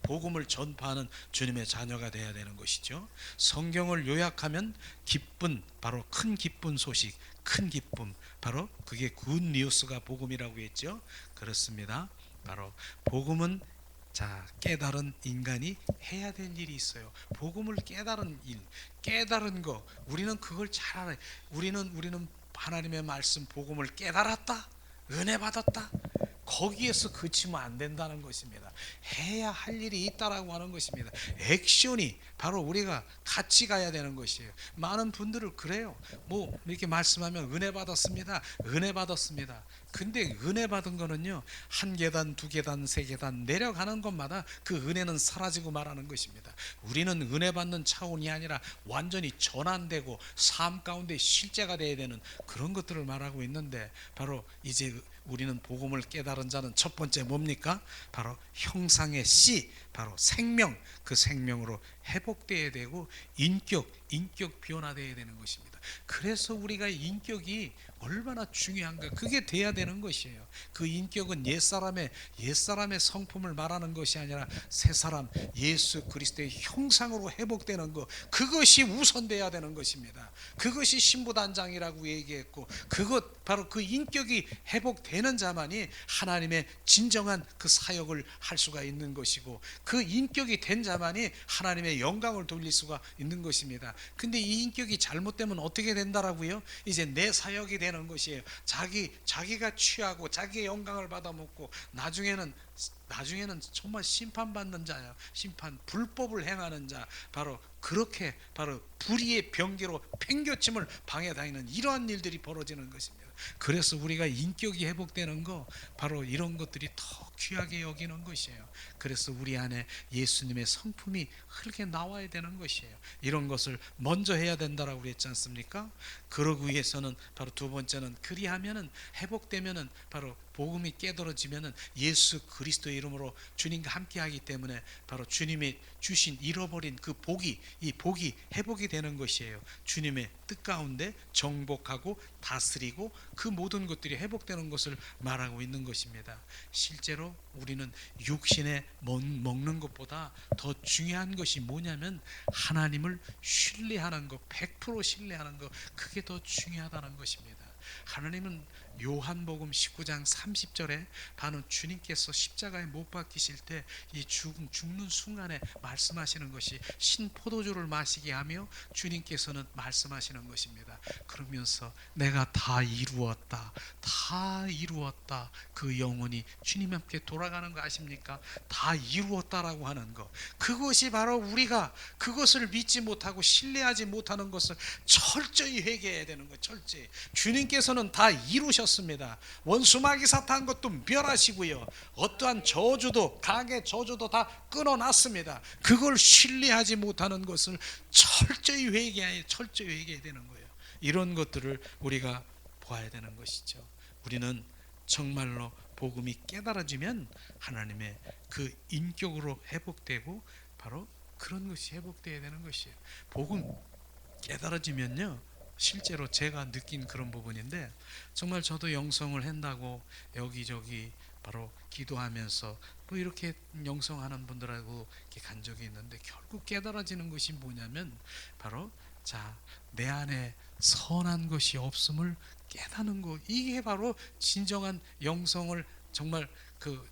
복음을 전파하는 주님의 자녀가 되어야 되는 것이죠. 성경을 요약하면 기쁜, 바로 큰 기쁜 소식, 큰 기쁨, 바로 그게 굿 뉴스가 복음이라고 했죠. 그렇습니다. 바로 복음은 깨달은 인간이 해야 될 일이 있어요. 복음을 깨달은 일, 깨달은 거, 우리는 그걸 잘 알아요. 우리는 하나님의 말씀 복음을 깨달았다, 은혜 받았다, 거기에서 그치면 안 된다는 것입니다. 해야 할 일이 있다라고 하는 것입니다. 액션이 바로 우리가 같이 가야 되는 것이에요. 많은 분들을 그래요. 뭐 이렇게 말씀하면 은혜 받았습니다. 은혜 받았습니다. 근데 은혜 받은 거는요, 한 계단, 두 계단, 세 계단 내려가는 것마다 그 은혜는 사라지고 말하는 것입니다. 우리는 은혜 받는 차원이 아니라 완전히 전환되고 삶 가운데 실제가 되어야 되는 그런 것들을 말하고 있는데, 바로 이제 우리는 복음을 깨달은 자는 첫 번째 뭡니까? 바로 형상의 씨, 바로 생명, 그 생명으로 회복되어야 되고 인격 변화되어야 되는 것입니다. 그래서 우리가 인격이 얼마나 중요한가. 그게 돼야 되는 것이에요. 그 인격은 옛사람의 성품을 말하는 것이 아니라 새 사람 예수 그리스도의 형상으로 회복되는 것, 그것이 우선돼야 되는 것입니다. 그것이 신부단장이라고 얘기했고, 그것 바로 그 인격이 회복되는 자만이 하나님의 진정한 그 사역을 할 수가 있는 것이고, 그 인격이 된 자만이 하나님의 영광을 돌릴 수가 있는 것입니다. 근데 이 인격이 잘못되면 어떻게 된다라고요? 이제 내 사역이 되는 것이에요. 자기가 취하고 자기의 영광을 받아먹고 나중에는 정말 심판받는 자예요. 심판, 불법을 행하는 자, 바로 그렇게 바로 불의의 병기로 팽교침을 방해당하는 이러한 일들이 벌어지는 것입니다. 그래서 우리가 인격이 회복되는 거, 바로 이런 것들이 더 귀하게 여기는 것이에요. 그래서 우리 안에 예수님의 성품이 흐르게 나와야 되는 것이에요. 이런 것을 먼저 해야 된다라고 그랬지 않습니까? 그러기 위해서는 바로 두 번째는, 그리하면은 회복되면은 바로 복음이 깨달아지면은 예수 그리스도의 이름으로 주님과 함께하기 때문에 바로 주님이 주신 잃어버린 그 복이, 이 복이 회복이 되는 것이에요. 주님의 뜻 가운데 정복하고 다스리고 그 모든 것들이 회복되는 것을 말하고 있는 것입니다. 실제로 우리는 육신에 먹는 것보다 더 중요한 것이 뭐냐면 하나님을 신뢰하는 것, 100% 신뢰하는 것, 그게 더 중요하다는 것입니다. 하나님은 요한복음 19장 30절에 바로 주님께서 십자가에 못 박히실 때 이 죽는 순간에 말씀하시는 것이, 신포도주를 마시게 하며 주님께서는 말씀하시는 것입니다. 그러면서 내가 다 이루었다, 다 이루었다, 그 영혼이 주님 함께 돌아가는 거 아십니까? 다 이루었다라고 하는 것, 그것이 바로 우리가 그것을 믿지 못하고 신뢰하지 못하는 것을 철저히 회개해야 되는 것. 철저히 주님께서는 다 이루셨습니다. 원수 마귀 사탄 것도 멸하시고요, 어떠한 저주도, 강의 저주도 다 끊어놨습니다. 그걸 신뢰하지 못하는 것을 철저히 회개해야 되는 거예요. 이런 것들을 우리가 보아야 되는 것이죠. 우리는 정말로 복음이 깨달아지면 하나님의 그 인격으로 회복되고, 바로 그런 것이 회복되어야 되는 것이에요. 복음 깨달아지면요, 실제로 제가 느낀 그런 부분인데, 정말 저도 영성을 한다고 여기저기 바로 기도하면서 뭐 이렇게 영성하는 분들하고 이렇게 간 적이 있는데, 결국 깨달아지는 것이 뭐냐면 바로 내 안에 선한 것이 없음을 깨닫는 것, 이게 바로 진정한 영성을 정말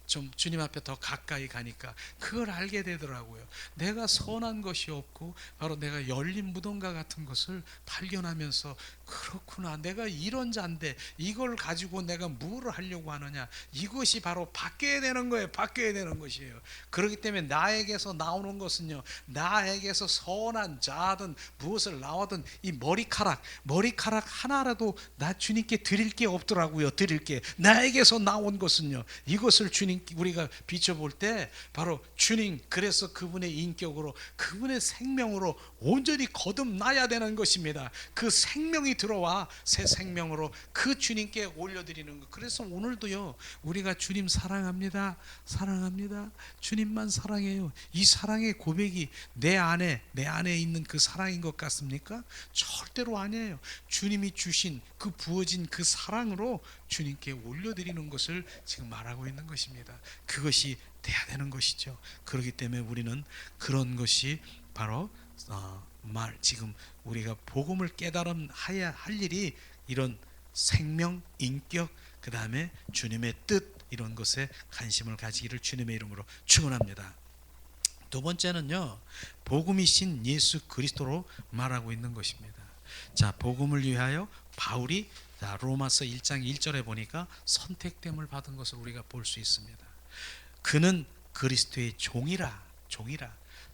좀 주님 앞에 더 가까이 가니까 그걸 알게 되더라고요. 내가 선한 것이 없고 바로 내가 열린 무덤과 같은 것을 발견하면서, 그렇구나, 내가 이런 자인데 이걸 가지고 내가 무엇을 하려고 하느냐, 이것이 바로 바뀌어야 되는 거예요. 바뀌어야 되는 것이에요. 그렇기 때문에 나에게서 나오는 것은요, 나에게서 선한 자든 무엇을 나오든 이 머리카락 하나라도 나 주님께 드릴 게 없더라고요. 드릴 게, 나에게서 나온 것은요, 이것을 주님, 우리가 비춰볼 때 바로 주님, 그래서 그분의 인격으로, 그분의 생명으로 온전히 거듭나야 되는 것입니다. 그 생명이 들어와 새 생명으로 그 주님께 올려드리는 것. 그래서 오늘도요, 우리가 주님 사랑합니다, 사랑합니다, 주님만 사랑해요, 이 사랑의 고백이 내 안에 있는 그 사랑인 것 같습니까? 절대로 아니에요. 주님이 주신 그 부어진 그 사랑으로 주님께 올려드리는 것을 지금 말하고 있는 것입니다. 그것이 돼야 되는 것이죠. 그렇기 때문에 우리는 그런 것이 바로 지금 우리가 복음을 깨달아야 할 일이, 이런 생명, 인격, 그 다음에 주님의 뜻, 이런 것에 관심을 가지기를 주님의 이름으로 축원합니다. 두 번째는요, 복음이신 예수 그리스도로 말하고 있는 것입니다. 복음을 위하여 바울이 로마서 1장 1절에 보니까 선택됨을 받은 것을 우리가 볼 수 있습니다. 그는 그리스도의 종이라.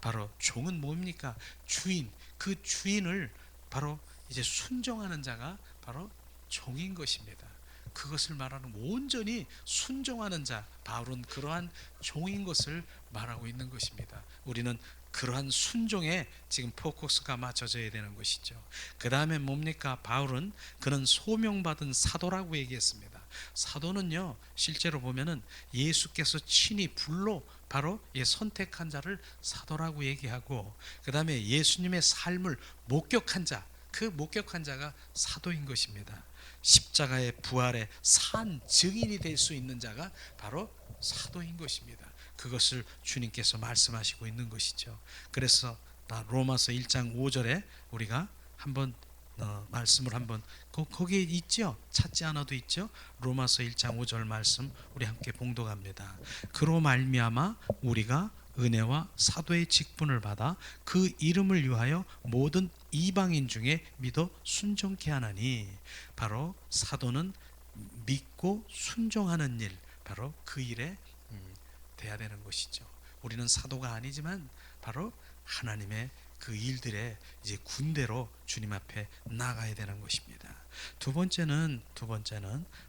바로 종은 뭡니까? 주인. 그 주인을 바로 이제 순종하는 자가 바로 종인 것입니다. 그것을 말하는, 온전히 순종하는 자, 바울은 그러한 종인 것을 말하고 있는 것입니다. 우리는 그러한 순종에 지금 포커스가 맞춰져야 되는 것이죠. 그 다음에 뭡니까? 바울은 그는 소명받은 사도라고 얘기했습니다. 사도는요, 실제로 보면은 예수께서 친히 불러 바로 선택한 자를 사도라고 얘기하고, 그 다음에 예수님의 삶을 목격한 자, 그 목격한 자가 사도인 것입니다. 십자가의 부활의 산 증인이 될 수 있는 자가 바로 사도인 것입니다. 그것을 주님께서 말씀하시고 있는 것이죠. 그래서 로마서 1장 5절에 우리가 한번 말씀을 한번 거기에 있죠. 찾지 않아도 있죠. 로마서 1장 5절 말씀 우리 함께 봉독합니다. 그로 말미암아 우리가 은혜와 사도의 직분을 받아 그 이름을 위하여 모든 이방인 중에 믿어 순종케 하나니, 바로 사도는 믿고 순종하는 일, 바로 그 일에 돼야 되는 것이죠. 우리는 사도가 아니지만 바로 하나님의 그 일들에 이제 군대로 주님 앞에 나가야 되는 것입니다. 두 번째는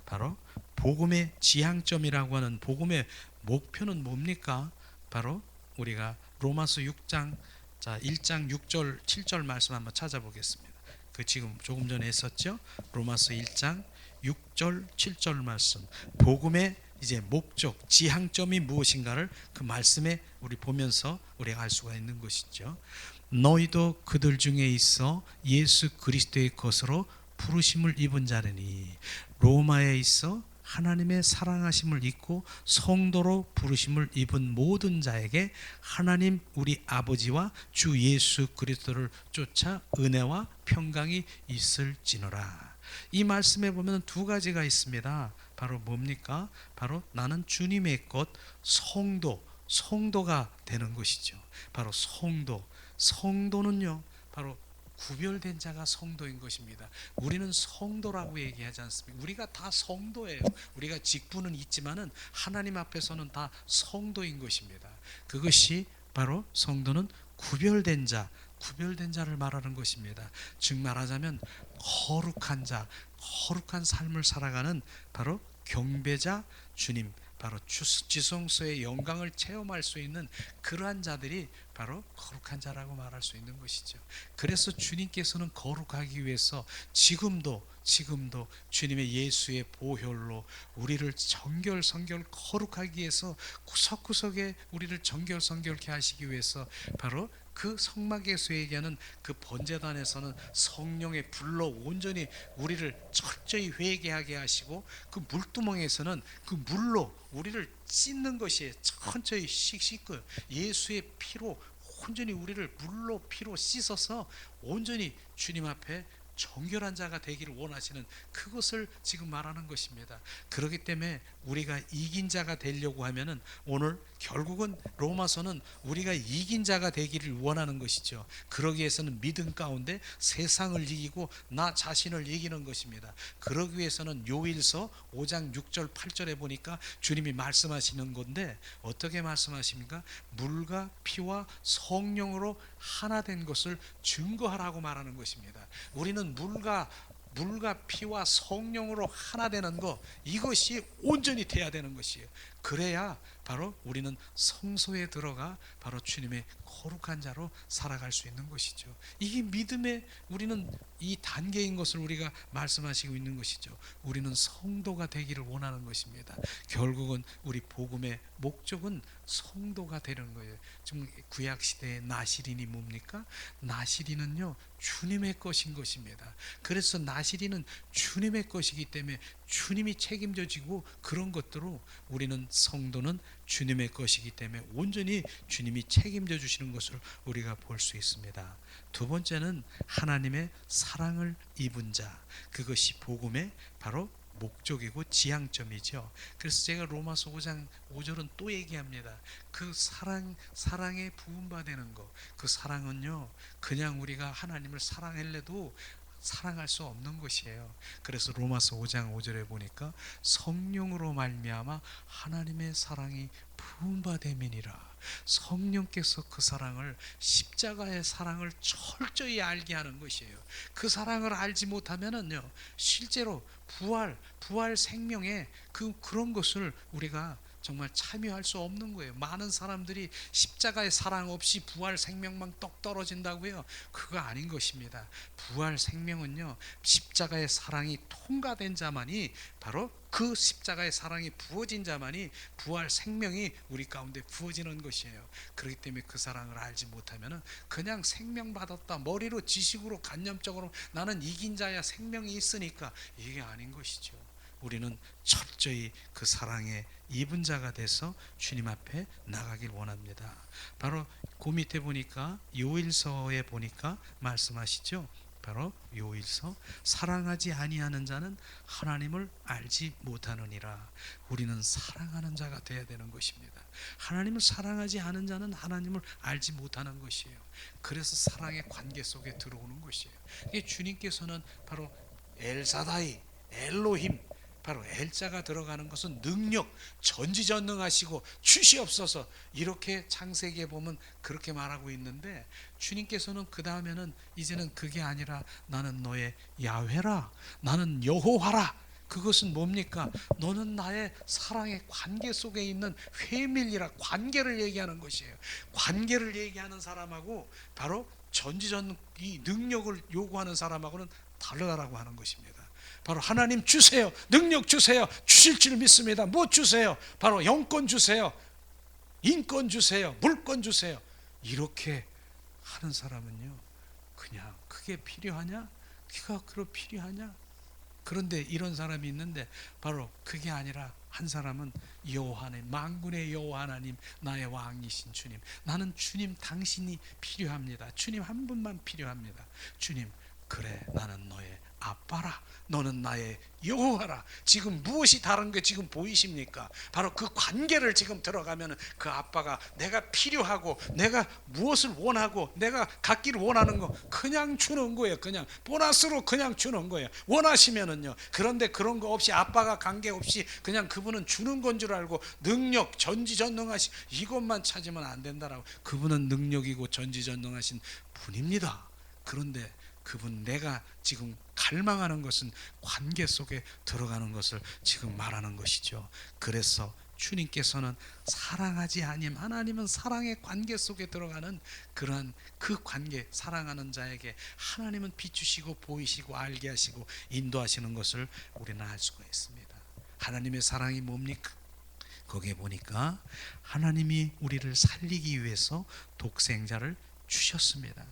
바로 복음의 지향점이라고 하는 복음의 목표는 뭡니까? 바로 우리가 로마서 6장 1장 6절 7절 말씀 한번 찾아보겠습니다. 그 지금 조금 전에 했었죠. 로마서 1장 6절 7절 말씀, 복음의 이제 목적, 지향점이 무엇인가를 그 말씀에 우리 보면서 우리가 알 수가 있는 것이죠. 너희도 그들 중에 있어 예수 그리스도의 것으로 부르심을 입은 자라니, 로마에 있어 하나님의 사랑하심을 입고 성도로 부르심을 입은 모든 자에게 하나님 우리 아버지와 주 예수 그리스도를 쫓아 은혜와 평강이 있을지노라. 이 말씀에 보면 두 가지가 있습니다. 바로 뭡니까? 바로 나는 주님의 것, 성도가 되는 것이죠. 바로 성도는요 바로 구별된 자가 성도인 것입니다. 우리는 성도라고 얘기하지 않습니까? 우리가 다 성도예요. 우리가 직분은 있지만은 하나님 앞에서는 다 성도인 것입니다. 그것이 바로 성도는 구별된 자를 말하는 것입니다. 즉 말하자면 거룩한 자, 거룩한 삶을 살아가는 바로 경배자, 주님, 바로 지성소의 영광을 체험할 수 있는 그러한 자들이 바로 거룩한 자라고 말할 수 있는 것이죠. 그래서 주님께서는 거룩하기 위해서 지금도 주님의 예수의 보혈로 우리를 정결성결 거룩하기 위해서 구석구석에 우리를 정결성결케 하시기 위해서 바로 그 성막에서 얘기하는 그 번제단에서는 성령의 불로 온전히 우리를 철저히 회개하게 하시고, 그 물두멍에서는 그 물로 우리를 씻는 것이 천천히 씻고 예수의 피로 온전히 우리를 물로 피로 씻어서 온전히 주님 앞에 정결한 자가 되기를 원하시는 그것을 지금 말하는 것입니다. 그렇기 때문에 우리가 이긴 자가 되려고 하면은 오늘 결국은 로마서는 우리가 이긴 자가 되기를 원하는 것이죠. 그러기 위해서는 믿음 가운데 세상을 이기고 나 자신을 이기는 것입니다. 그러기 위해서는 요일서 5장 6절 8절에 보니까 주님이 말씀하시는 건데 어떻게 말씀하십니까? 물과 피와 성령으로 하나 된 것을 증거하라고 말하는 것입니다. 우리는 물과 피와 성령으로 하나 되는 것, 이것이 온전히 돼야 되는 것이에요. 그래야 바로 우리는 성소에 들어가 바로 주님의 거룩한 자로 살아갈 수 있는 것이죠. 이게 믿음의 우리는 이 단계인 것을 우리가 말씀하시고 있는 것이죠. 우리는 성도가 되기를 원하는 것입니다. 결국은 우리 복음의 목적은 성도가 되는 거예요. 지금 구약 시대의 나시린이 뭡니까? 나시린은요 주님의 것인 것입니다. 그래서 나시린은 주님의 것이기 때문에 주님이 책임져 지고 그런 것들로 우리는 성도는 주님의 것이기 때문에 온전히 주님이 책임져 주시는 것을 우리가 볼 수 있습니다. 두 번째는 하나님의 사랑을 입은 자, 그것이 복음의 바로 목적이고 지향점이죠. 그래서 제가 로마서 5장 5절은 또 얘기합니다. 그 사랑에 부음받는 것, 그 사랑은요 그냥 우리가 하나님을 사랑할래도 사랑할 수 없는 것이에요. 그래서 로마서 5장 5절에 보니까 성령으로 말미암아 하나님의 사랑이 부음받음이니라. 성령께서 그 사랑을, 십자가의 사랑을 철저히 알게 하는 것이에요. 그 사랑을 알지 못하면은요 실제로 부활 생명의 그런 것을 우리가 정말 참여할 수 없는 거예요. 많은 사람들이 십자가의 사랑 없이 부활 생명만 떡 떨어진다고요. 그거 아닌 것입니다. 부활 생명은요, 십자가의 사랑이 통과된 자만이, 바로 그 십자가의 사랑이 부어진 자만이 부활 생명이 우리 가운데 부어지는 것이에요. 그렇기 때문에 그 사랑을 알지 못하면 그냥 생명 받았다, 머리로 지식으로 관념적으로 나는 이긴 자야, 생명이 있으니까, 이게 아닌 것이죠. 우리는 철저히 그 사랑에 입은 자가 돼서 주님 앞에 나가길 원합니다. 바로 그 밑에 보니까 요일서에 보니까 말씀하시죠. 바로 요일서, 사랑하지 아니하는 자는 하나님을 알지 못하느니라. 우리는 사랑하는 자가 되어야 되는 것입니다. 하나님을 사랑하지 않은 자는 하나님을 알지 못하는 것이에요. 그래서 사랑의 관계 속에 들어오는 것이에요. 이게 주님께서는 바로 엘사다이, 엘로힘, 바로 엘자가 들어가는 것은 능력, 전지전능하시고 주시옵소서, 이렇게 창세기에 보면 그렇게 말하고 있는데, 주님께서는 그 다음에는 이제는 그게 아니라 나는 너의 야훼라, 나는 여호와라. 그것은 뭡니까? 너는 나의 사랑의 관계 속에 있는 회밀이라, 관계를 얘기하는 것이에요. 관계를 얘기하는 사람하고 바로 전지전능, 이 능력을 요구하는 사람하고는 다르다라고 하는 것입니다. 바로 하나님 주세요, 능력 주세요, 주실 줄 믿습니다. 뭐 주세요? 바로 영권 주세요, 인권 주세요, 물권 주세요. 이렇게 하는 사람은요, 그냥 그게 필요하냐? 그가 그러 필요하냐? 그런데 이런 사람이 있는데, 바로 그게 아니라 한 사람은 여호와 하나님, 만군의 여호와 하나님, 나의 왕이신 주님, 나는 주님 당신이 필요합니다. 주님 한 분만 필요합니다. 주님, 그래, 나는 너의 아빠라, 너는 나의 여호와라. 지금 무엇이 다른 게 지금 보이십니까? 바로 그 관계를 지금 들어가면 그 아빠가 내가 필요하고 내가 무엇을 원하고 내가 갖기를 원하는 거 그냥 주는 거예요. 그냥 보너스로 그냥 주는 거예요. 원하시면은요. 그런데 그런 거 없이, 아빠가 관계 없이 그냥 그분은 주는 건 줄 알고, 능력, 전지전능하신 이것만 찾으면 안 된다라고. 그분은 능력이고 전지전능하신 분입니다. 그런데 그분, 내가 지금 갈망하는 것은 관계 속에 들어가는 것을 지금 말하는 것이죠. 그래서 주님께서는 사랑하지 아님, 하나님은 사랑의 관계 속에 들어가는 그러한 그 관계, 사랑하는 자에게 하나님은 비추시고 보이시고 알게 하시고 인도하시는 것을 우리는 알 수가 있습니다. 하나님의 사랑이 뭡니까? 거기에 보니까 하나님이 우리를 살리기 위해서 독생자를 주셨습니다.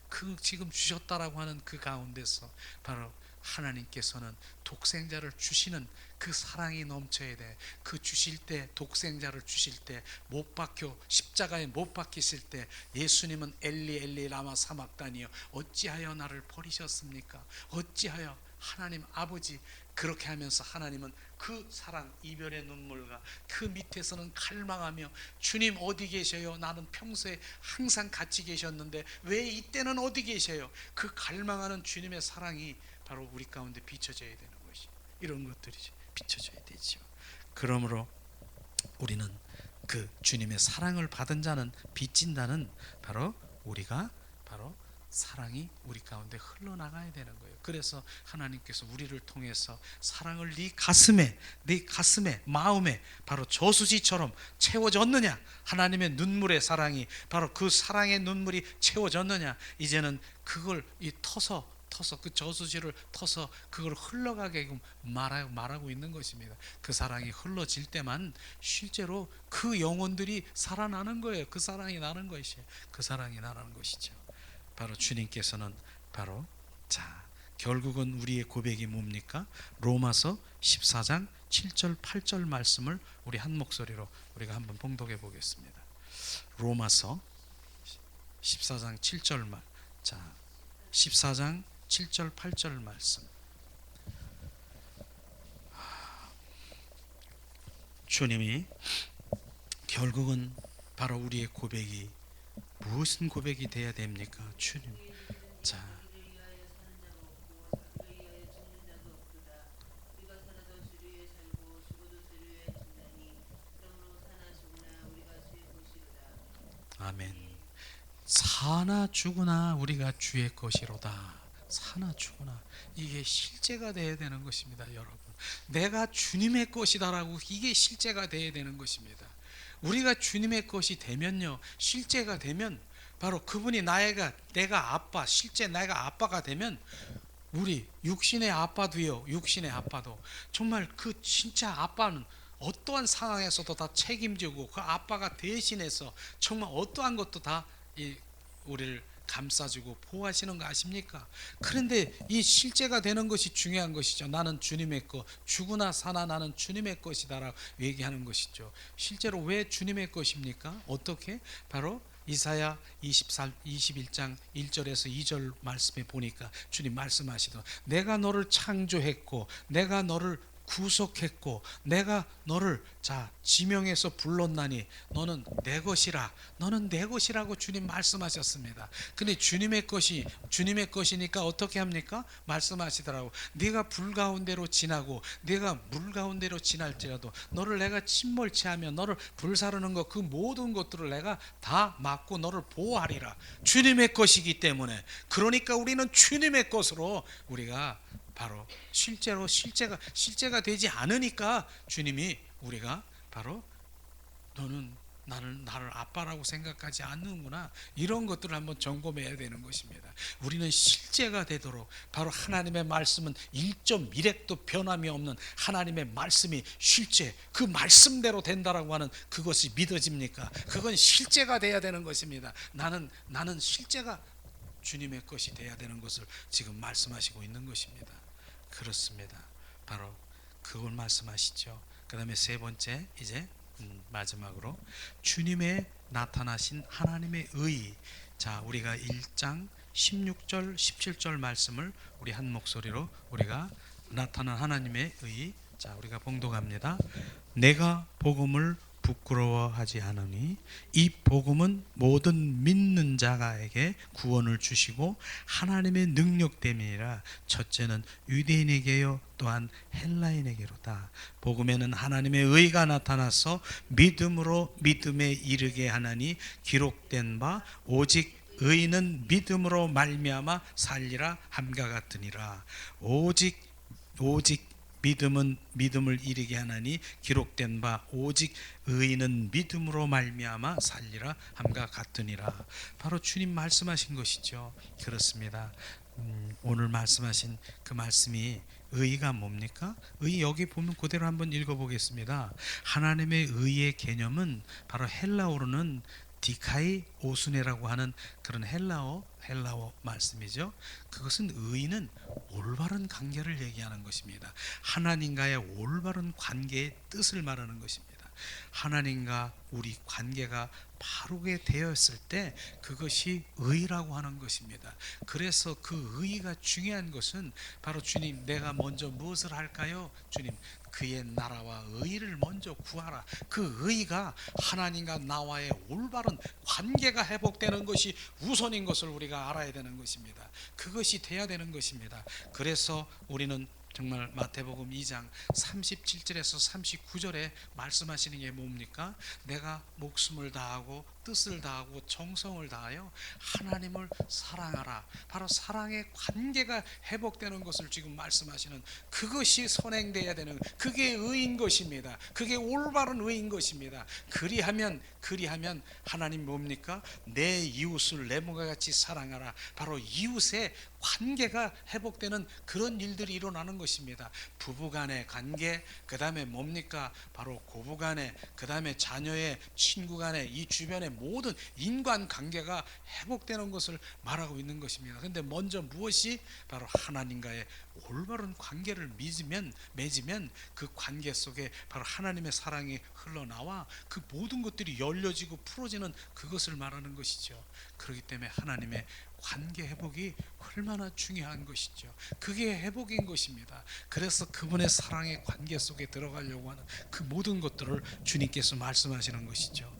그 지금 주셨다라고 하는 그 가운데서 바로 하나님께서는 독생자를 주시는 그 사랑이 넘쳐야 돼. 그 주실 때, 독생자를 주실 때, 못 박혀 십자가에 못 박히실 때 예수님은 엘리 엘리 라마 사막다니여 어찌하여 나를 버리셨습니까? 어찌하여 하나님 아버지, 그렇게 하면서 하나님은 그 사랑, 이별의 눈물과 그 밑에서는 갈망하며, 주님 어디 계셔요? 나는 평소에 항상 같이 계셨는데 왜 이때는 어디 계셔요? 그 갈망하는 주님의 사랑이 바로 우리 가운데 비춰져야 되는 것이, 이런 것들이 비춰져야 되죠. 그러므로 우리는 그 주님의 사랑을 받은 자는 빚진다는, 바로 우리가 바로 사랑이 우리 가운데 흘러나가야 되는 거예요. 그래서 하나님께서 우리를 통해서 사랑을 네 가슴에 마음에 바로 저수지처럼 채워졌느냐, 하나님의 눈물의 사랑이 바로 그 사랑의 눈물이 채워졌느냐, 이제는 그걸 터서 그 저수지를 터서 그걸 흘러가게 말하고 있는 것입니다. 그 사랑이 흘러질 때만 실제로 그 영혼들이 살아나는 거예요. 그 사랑이 나는 것이에요. 그 사랑이 나는 것이죠. 바로 주님께서는 바로, 자, 결국은 우리의 고백이 뭡니까? 로마서 14장 7절 8절 말씀을 우리 한 목소리로 우리가 한번 봉독해 보겠습니다. 로마서 14장 7절 말, 자, 14장 7절 8절 말씀. 주님이 결국은 바로 우리의 고백이 무슨 고백이 돼야 됩니까? 주님, 자, 아멘. 사나 죽으나 우리가 주의 것이로다. 사나 죽으나 이게 실제가 돼야 되는 것입니다. 여러분, 내가 주님의 것이다라고 이게 실제가 돼야 되는 것입니다. 우리가 주님의 것이 되면요, 실제가 되면 바로 그분이 내가 아빠, 실제 내가 아빠가 되면 우리 육신의 아빠도요, 육신의 아빠도 정말 그 진짜 아빠는 어떠한 상황에서도 다 책임지고 그 아빠가 대신해서 정말 어떠한 것도 다 우리를 감싸주고 보호하시는 거 아십니까? 그런데 이 실제가 되는 것이 중요한 것이죠. 나는 주님의 것, 죽으나 사나 나는 주님의 것이다라고 얘기하는 것이죠. 실제로 왜 주님의 것입니까? 어떻게? 바로 이사야 21장 1절에서 2절 말씀에 보니까 주님 말씀하시던, 내가 너를 창조했고 내가 너를 구속했고 내가 너를 지명해서 불렀나니 너는 내 것이라, 너는 내 것이라고 주님 말씀하셨습니다. 근데 주님의 것이니까 어떻게 합니까? 말씀하시더라고. 네가 불 가운데로 지나고 네가 물 가운데로 지날지라도 너를 내가 침몰치 하며 너를 불사르는 것 그 모든 것들을 내가 다 막고 너를 보호하리라. 주님의 것이기 때문에, 그러니까 우리는 주님의 것으로 우리가 바로 실제가 되지 않으니까 주님이 우리가 바로 너는 나를 아빠라고 생각하지 않는구나, 이런 것들을 한번 점검해야 되는 것입니다. 우리는 실제가 되도록 바로 하나님의 말씀은 1.1핵도 변함이 없는 하나님의 말씀이 실제 그 말씀대로 된다라고 하는 그것이 믿어집니까? 그건 실제가 돼야 되는 것입니다. 나는 실제가 주님의 것이 돼야 되는 것을 지금 말씀하시고 있는 것입니다. 그렇습니다. 바로 그걸 말씀하시죠. 그 다음에 세 번째, 이제 마지막으로 주님의 나타나신 하나님의 의. 자, 우리가 1장 16절 17절 말씀을 우리 한 목소리로 우리가 나타난 하나님의 의, 자 우리가 봉독합니다. 내가 복음을 부끄러워하지 않으니 이 복음은 모든 믿는 자가에게 구원을 주시고 하나님의 능력됨이니라. 첫째는 유대인에게요 또한 헬라인에게로다. 복음에는 하나님의 의가 나타나서 믿음으로 믿음에 이르게 하나니 기록된 바 오직 의인은 믿음으로 말미암아 살리라 함과 같으니라. 오직 믿음은 믿음을 이르게 하나니 기록된 바 오직 의인은 믿음으로 말미암아 살리라 함과 같으니라. 바로 주님 말씀하신 것이죠. 그렇습니다. 오늘 말씀하신 그 말씀이 의가 뭡니까? 의, 여기 보면 그대로 한번 읽어보겠습니다. 하나님의 의의 개념은 바로 헬라어로는 디카이 오수네라고 하는 그런 헬라어 말씀이죠. 그것은 의는 올바른 관계를 얘기하는 것입니다. 하나님과의 올바른 관계의 뜻을 말하는 것입니다. 하나님과 우리 관계가 바르게 되었을 때 그것이 의라고 하는 것입니다. 그래서 그 의가 중요한 것은 바로 주님, 내가 먼저 무엇을 할까요? 주님, 그의 나라와 의를 먼저 구하라. 그 의가 하나님과 나와의 올바른 관계가 회복되는 것이 우선인 것을 우리가 알아야 되는 것입니다. 그것이 돼야 되는 것입니다. 그래서 우리는 정말 마태복음 2장 37절에서 39절에 말씀하시는 게 뭡니까? 내가 목숨을 다하고 뜻을 다하고 정성을 다하여 하나님을 사랑하라. 바로 사랑의 관계가 회복되는 것을 지금 말씀하시는, 그것이 선행되어야 되는, 그게 의인 것입니다. 그게 올바른 의인 것입니다. 그리하면 하나님 뭡니까? 내 이웃을 내 몸과 같이 사랑하라. 바로 이웃의 관계가 회복되는 그런 일들이 일어나는 것입니다. 부부간의 관계, 그 다음에 뭡니까? 바로 고부간의, 그 다음에 자녀의, 친구간의, 이 주변의 모든 인간관계가 회복되는 것을 말하고 있는 것입니다. 그런데 먼저 무엇이? 바로 하나님과의 올바른 관계를 맺으면 그 관계 속에 바로 하나님의 사랑이 흘러나와 그 모든 것들이 열려지고 풀어지는 그것을 말하는 것이죠. 그렇기 때문에 하나님의 관계 회복이 얼마나 중요한 것이죠. 그게 회복인 것입니다. 그래서 그분의 사랑의 관계 속에 들어가려고 하는 그 모든 것들을 주님께서 말씀하시는 것이죠.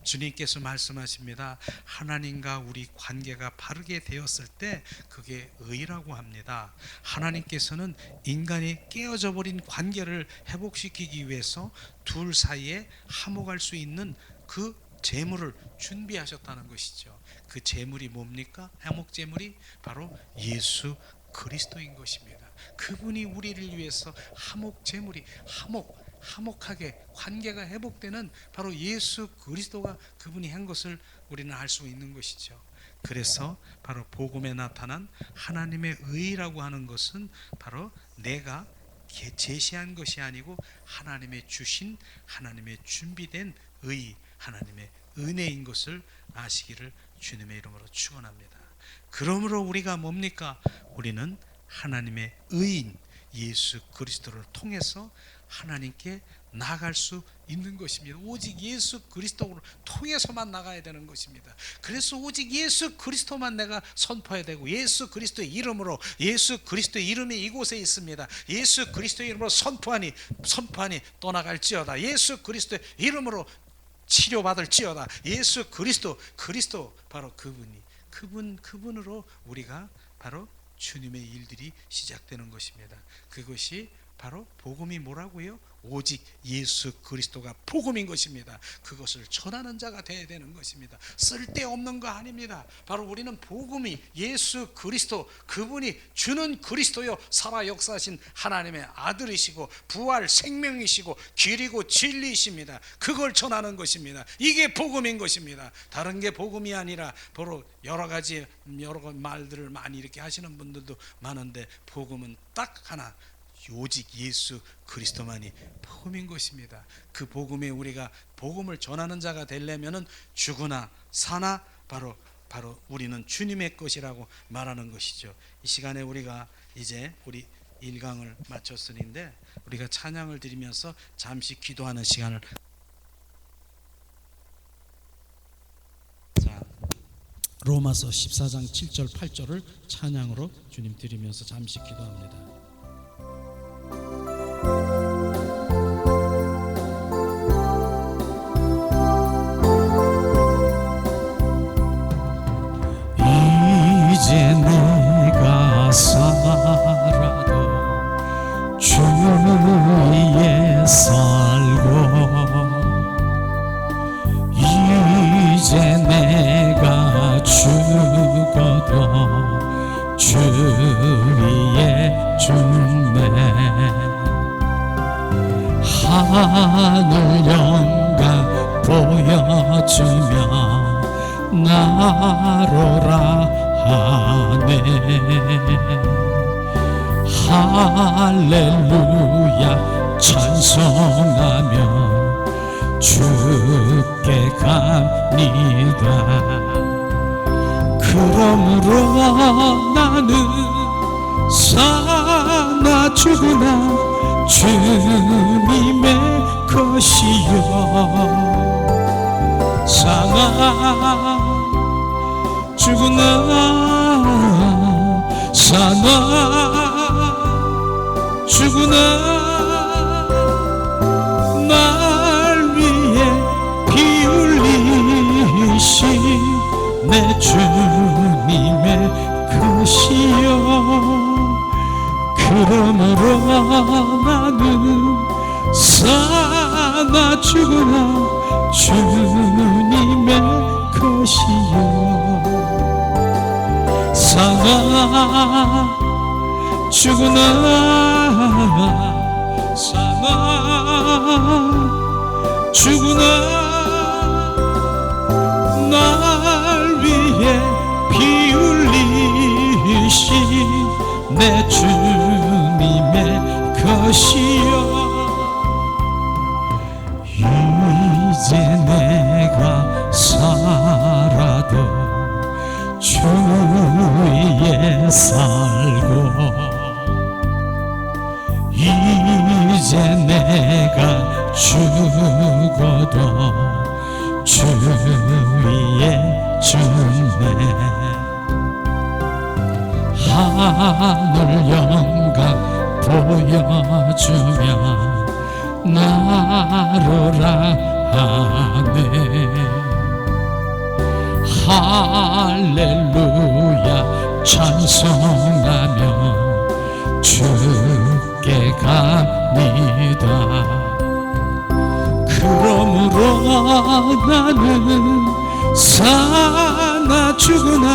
주님께서 말씀하십니다. 하나님과 우리 관계가 바르게 되었을 때 그게 의라고 합니다. 하나님께서는 인간이 깨어져 버린 관계를 회복시키기 위해서 둘 사이에 화목할 수 있는 그 제물을 준비하셨다는 것이죠. 그 제물이 뭡니까? 화목 제물이 바로 예수 그리스도인 것입니다. 그분이 우리를 위해서 화목하게 관계가 회복되는 바로 예수 그리스도가 그분이 한 것을 우리는 알 수 있는 것이죠. 그래서 바로 복음에 나타난 하나님의 의라고 하는 것은 바로 내가 제시한 것이 아니고 하나님의 주신, 하나님의 준비된 의, 하나님의 은혜인 것을 아시기를 주님의 이름으로 축원합니다. 그러므로 우리가 뭡니까? 우리는 하나님의 의인 예수 그리스도를 통해서 하나님께 나아갈 수 있는 것입니다. 오직 예수 그리스도를 통해서만 나가야 되는 것입니다. 그래서 오직 예수 그리스도만 내가 선포해야 되고, 예수 그리스도의 이름으로, 예수 그리스도의 이름이 이곳에 있습니다. 예수 그리스도의 이름으로 선포하니 떠나갈지어다. 예수 그리스도의 이름으로 치료받을지어다. 예수 그리스도 바로 그분으로 우리가 바로 주님의 일들이 시작되는 것입니다. 그것이 바로 복음이 뭐라고요? 오직 예수 그리스도가 복음인 것입니다. 그것을 전하는 자가 되어야 되는 것입니다. 쓸데없는 거 아닙니다. 바로 우리는 복음이 예수 그리스도, 그분이 주는 그리스도요, 살아 역사하신 하나님의 아들이시고 부활 생명이시고 길이고 진리이십니다. 그걸 전하는 것입니다. 이게 복음인 것입니다. 다른 게 복음이 아니라 바로 여러 가지 말들을 많이 이렇게 하시는 분들도 많은데, 복음은 딱 하나, 오직 예수 그리스도만이 복음인 것입니다. 그 복음에 우리가 복음을 전하는 자가 되려면은 죽으나 사나 바로 우리는 주님의 것이라고 말하는 것이죠. 이 시간에 우리가 이제 우리 1강을 마쳤으니인데, 우리가 찬양을 드리면서 잠시 기도하는 시간을. 자, 로마서 14장 7절 8절을 찬양으로 주님 드리면서 잠시 기도합니다. 이제 내가 살아도 주 위에 살고, 이제 내가 죽어도 주 위에 죽네. 하늘 영광 보여주며 나로라 하네. 할렐루야 찬송하며 주께 갑니다. 그러므로 나는 사나 죽으나 주님의 것이요, 사나 죽으나 사나 죽으나 날 위해 피 흘리신 내 주님의 것이요. 그러므로 나는 사나 죽으나 주님의 것이요, 사나 죽으나 사나 죽으나 날 위해 피 흘리신 내 주님의 것이요. 이제 내가 살아도 주 위에 살고, 이제 내가 죽어도 주 위에 죽네. 하늘 영광 보여주며 나로라 하네. 할렐루야 찬송하며 주께 갑니다. 그러므로 나는 사나 죽으나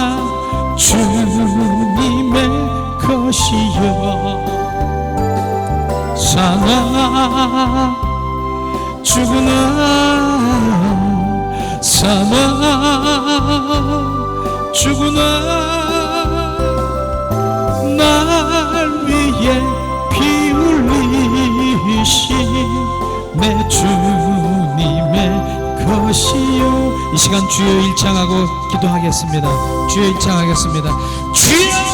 주님의 것이여 사나 죽으나 사나 죽으나 날 위해 피 흘리신 내 주님의 것이요. 이 시간 주여 일창하고 기도하겠습니다. 주여 일창하겠습니다. 주여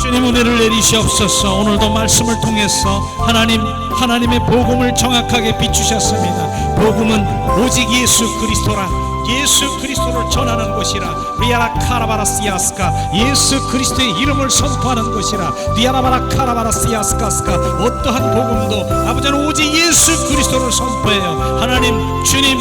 주님 은혜를 내리시옵소서. 오늘도 말씀을 통해서 하나님의 복음을 정확하게 비추셨습니다. 복음은 오직 예수 그리스도라. 예수 그리스도를 전하는 것이라. 리아라 카라바라시아스카 예수 그리스도의 이름을 선포하는 것이라. 리아라바라 카라바라시아스카스카 어떠한 복음도 아버지는 오직 예수 그리스도를 선포해요. 하나님 주님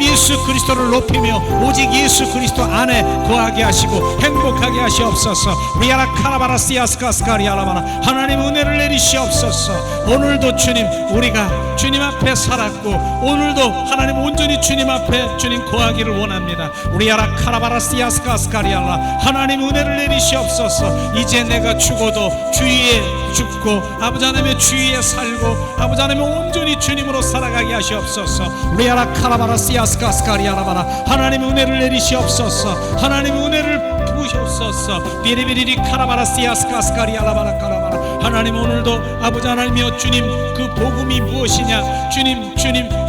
예수 그리스도를 높이며 오직 예수 그리스도 안에 거하게 하시고 행복하게 하시옵소서. 리아라 카라바라시아스카스카 리아라바라 하나님 은혜를 내리시옵소서. 오늘도 주님 우리가 주님 앞에 살았고 오늘도 하나님 온전히 주님 앞에 주님 거하기를 원합니다. 우리 아라 카라바라시아스카스카리알라 하나님 은혜를 내리시옵소서. 이제 내가 죽어도 주위에 죽고 아버지 하나님의 주위에 살고 아버지 하나님 온전히 주님으로 살아가게 하시옵소서. 우리 아라 카라바라시아스카스카리알라바라 하나님 은혜를 내리시옵소서. 하나님 은혜를 부으시옵소서. 비리비리리 카라바라시아스카스카리알라바라 카라바라 하나님 오늘도 아버지 하나님이여 주님 그 복음이 무엇이냐. 주님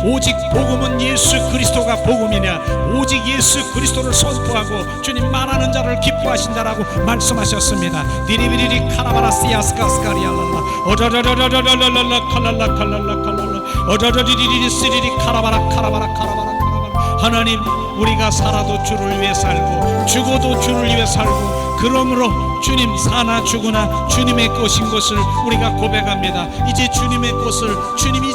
오직 복음은 예수 그리스도가 복음이냐. 오직 예수 그리스도를 선포하고 주님 말하는 자를 기뻐하신다라고 말씀하셨습니다. 디리비리리 카라바라시아스카스카리알라 어저저저저저저저저 칼랄라 칼랄라 칼랄라 어저저리리리 스리리 카라바라 하나님 우리가 살아도 주를 위해 살고 죽어도 주를 위해 살고 그러므로 주님 사나 죽으나 주님의 것인 것을 우리가 고백합니다. 이제 주님의 것을 주님이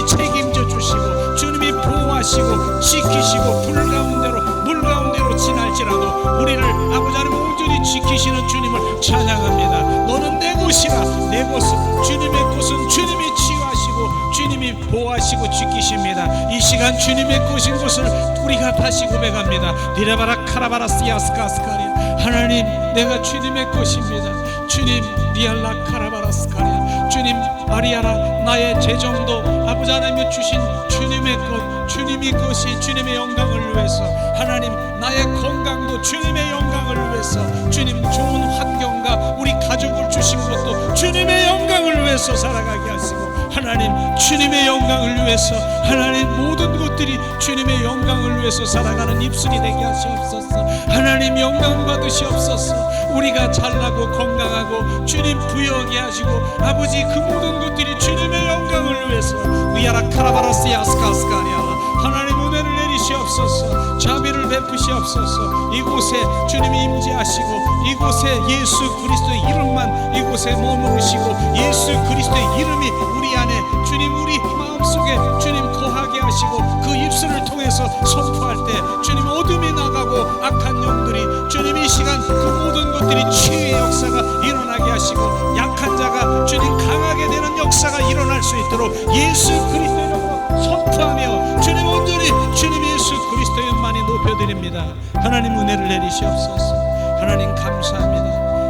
책임져 주시고 주님이 보호하시고 지키시고 불 가운데로 물 가운데로 지날지라도 우리를 아버지 하나님 온전히 지키시는 주님을 찬양합니다. 너는 내 것이라. 내 것은 주님의 것은 주님이 치유하시고 주님이 보호하시고 지키십니다. 이 시간 주님의 것인 것을 우리가 다시 고백합니다. 리라바라 카라바라시아스카스카리 하나님 내가 주님의 것입니다. 주님 리알라 카라바라스카리 주님 아리아라 나의 재정도 아버지 하나님이 주신 주님의 것 주님이 것이 주님의 영광을 위해서 하나님 나의 건강도 주님의 영광을 위해서 주님 좋은 환경과 우리 가족을 주신 것도 주님의 영광을 위해서 살아가게 하시고 하나님 주님의 영광을 위해서 하나님 모든 것들이 주님의 영광을 위해서 살아가는 입술이 되게 하시옵소서. 하나님 영광 받으시옵소서. 우리가 잘나고 건강하고 주님 부여하게 하시고 아버지 그 모든 것들이 주님의 영광을 위해서 위아라 카라바라시아스카스카리아 하나님 은혜를 내리시옵소서. 자비를 베푸시옵소서. 이곳에 주님이 임재하시고 이곳에 예수 그리스도의 이름만 이곳에 머무르시고 예수 그리스도의 이름이 우리 안에 주님 우리 마음속에 주님 거하게 하시고 그 입술을 통해서 선포할 때 주님 어둠이 나가고 악한 영들이 주님 이 시간 그 모든 것들이 치유의 역사가 일어나게 하시고 약한 자가 주님 강하게 되는 역사가 일어날 수 있도록 예수 그리스도의 이름으로 선포하며 주님 온전히 주님 예수 그리스도의 이름만이 높여드립니다. 하나님 은혜를 내리시옵소서. 하나님 감사합니다.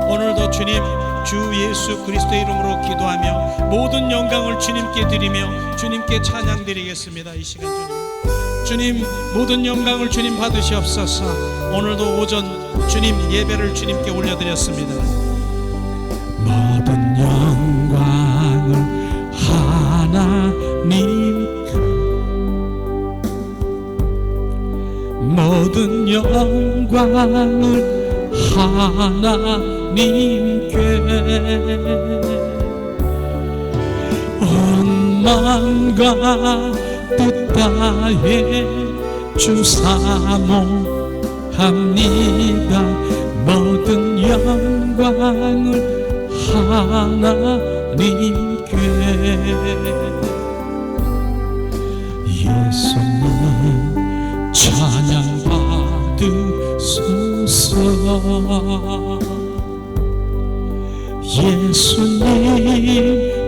오늘도 주님 주 예수 그리스도의 이름으로 기도하며 모든 영광을 주님께 드리며 주님께 찬양 드리겠습니다. 이 시간 주님 모든 영광을 주님 받으시옵소서. 오늘도 오전 주님 예배를 주님께 올려드렸습니다. 모든 영광을 하나님 모든 영광을 하나님께 온 마음과 뜻 다해 주사모합니다. 모든 영광을 하나님께 예수님 찬양 받으소서. 예수님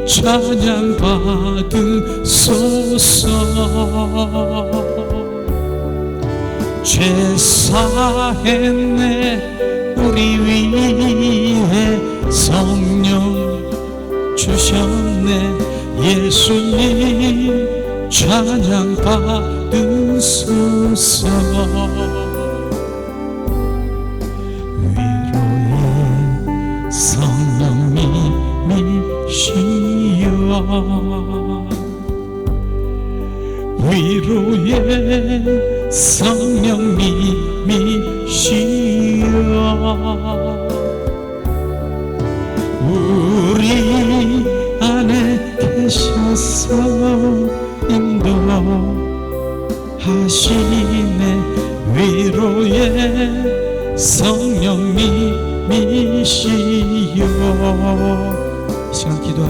찬양 받으소서. 죄 사했네 우리 위해 성령 주셨네. 예수님 찬양 받으소서. 위로의 성령님이시여, 위로의 성령님이시여, 우리 안에 계셔서 인도하시네. 위로의 성령님이시여. 시간 기도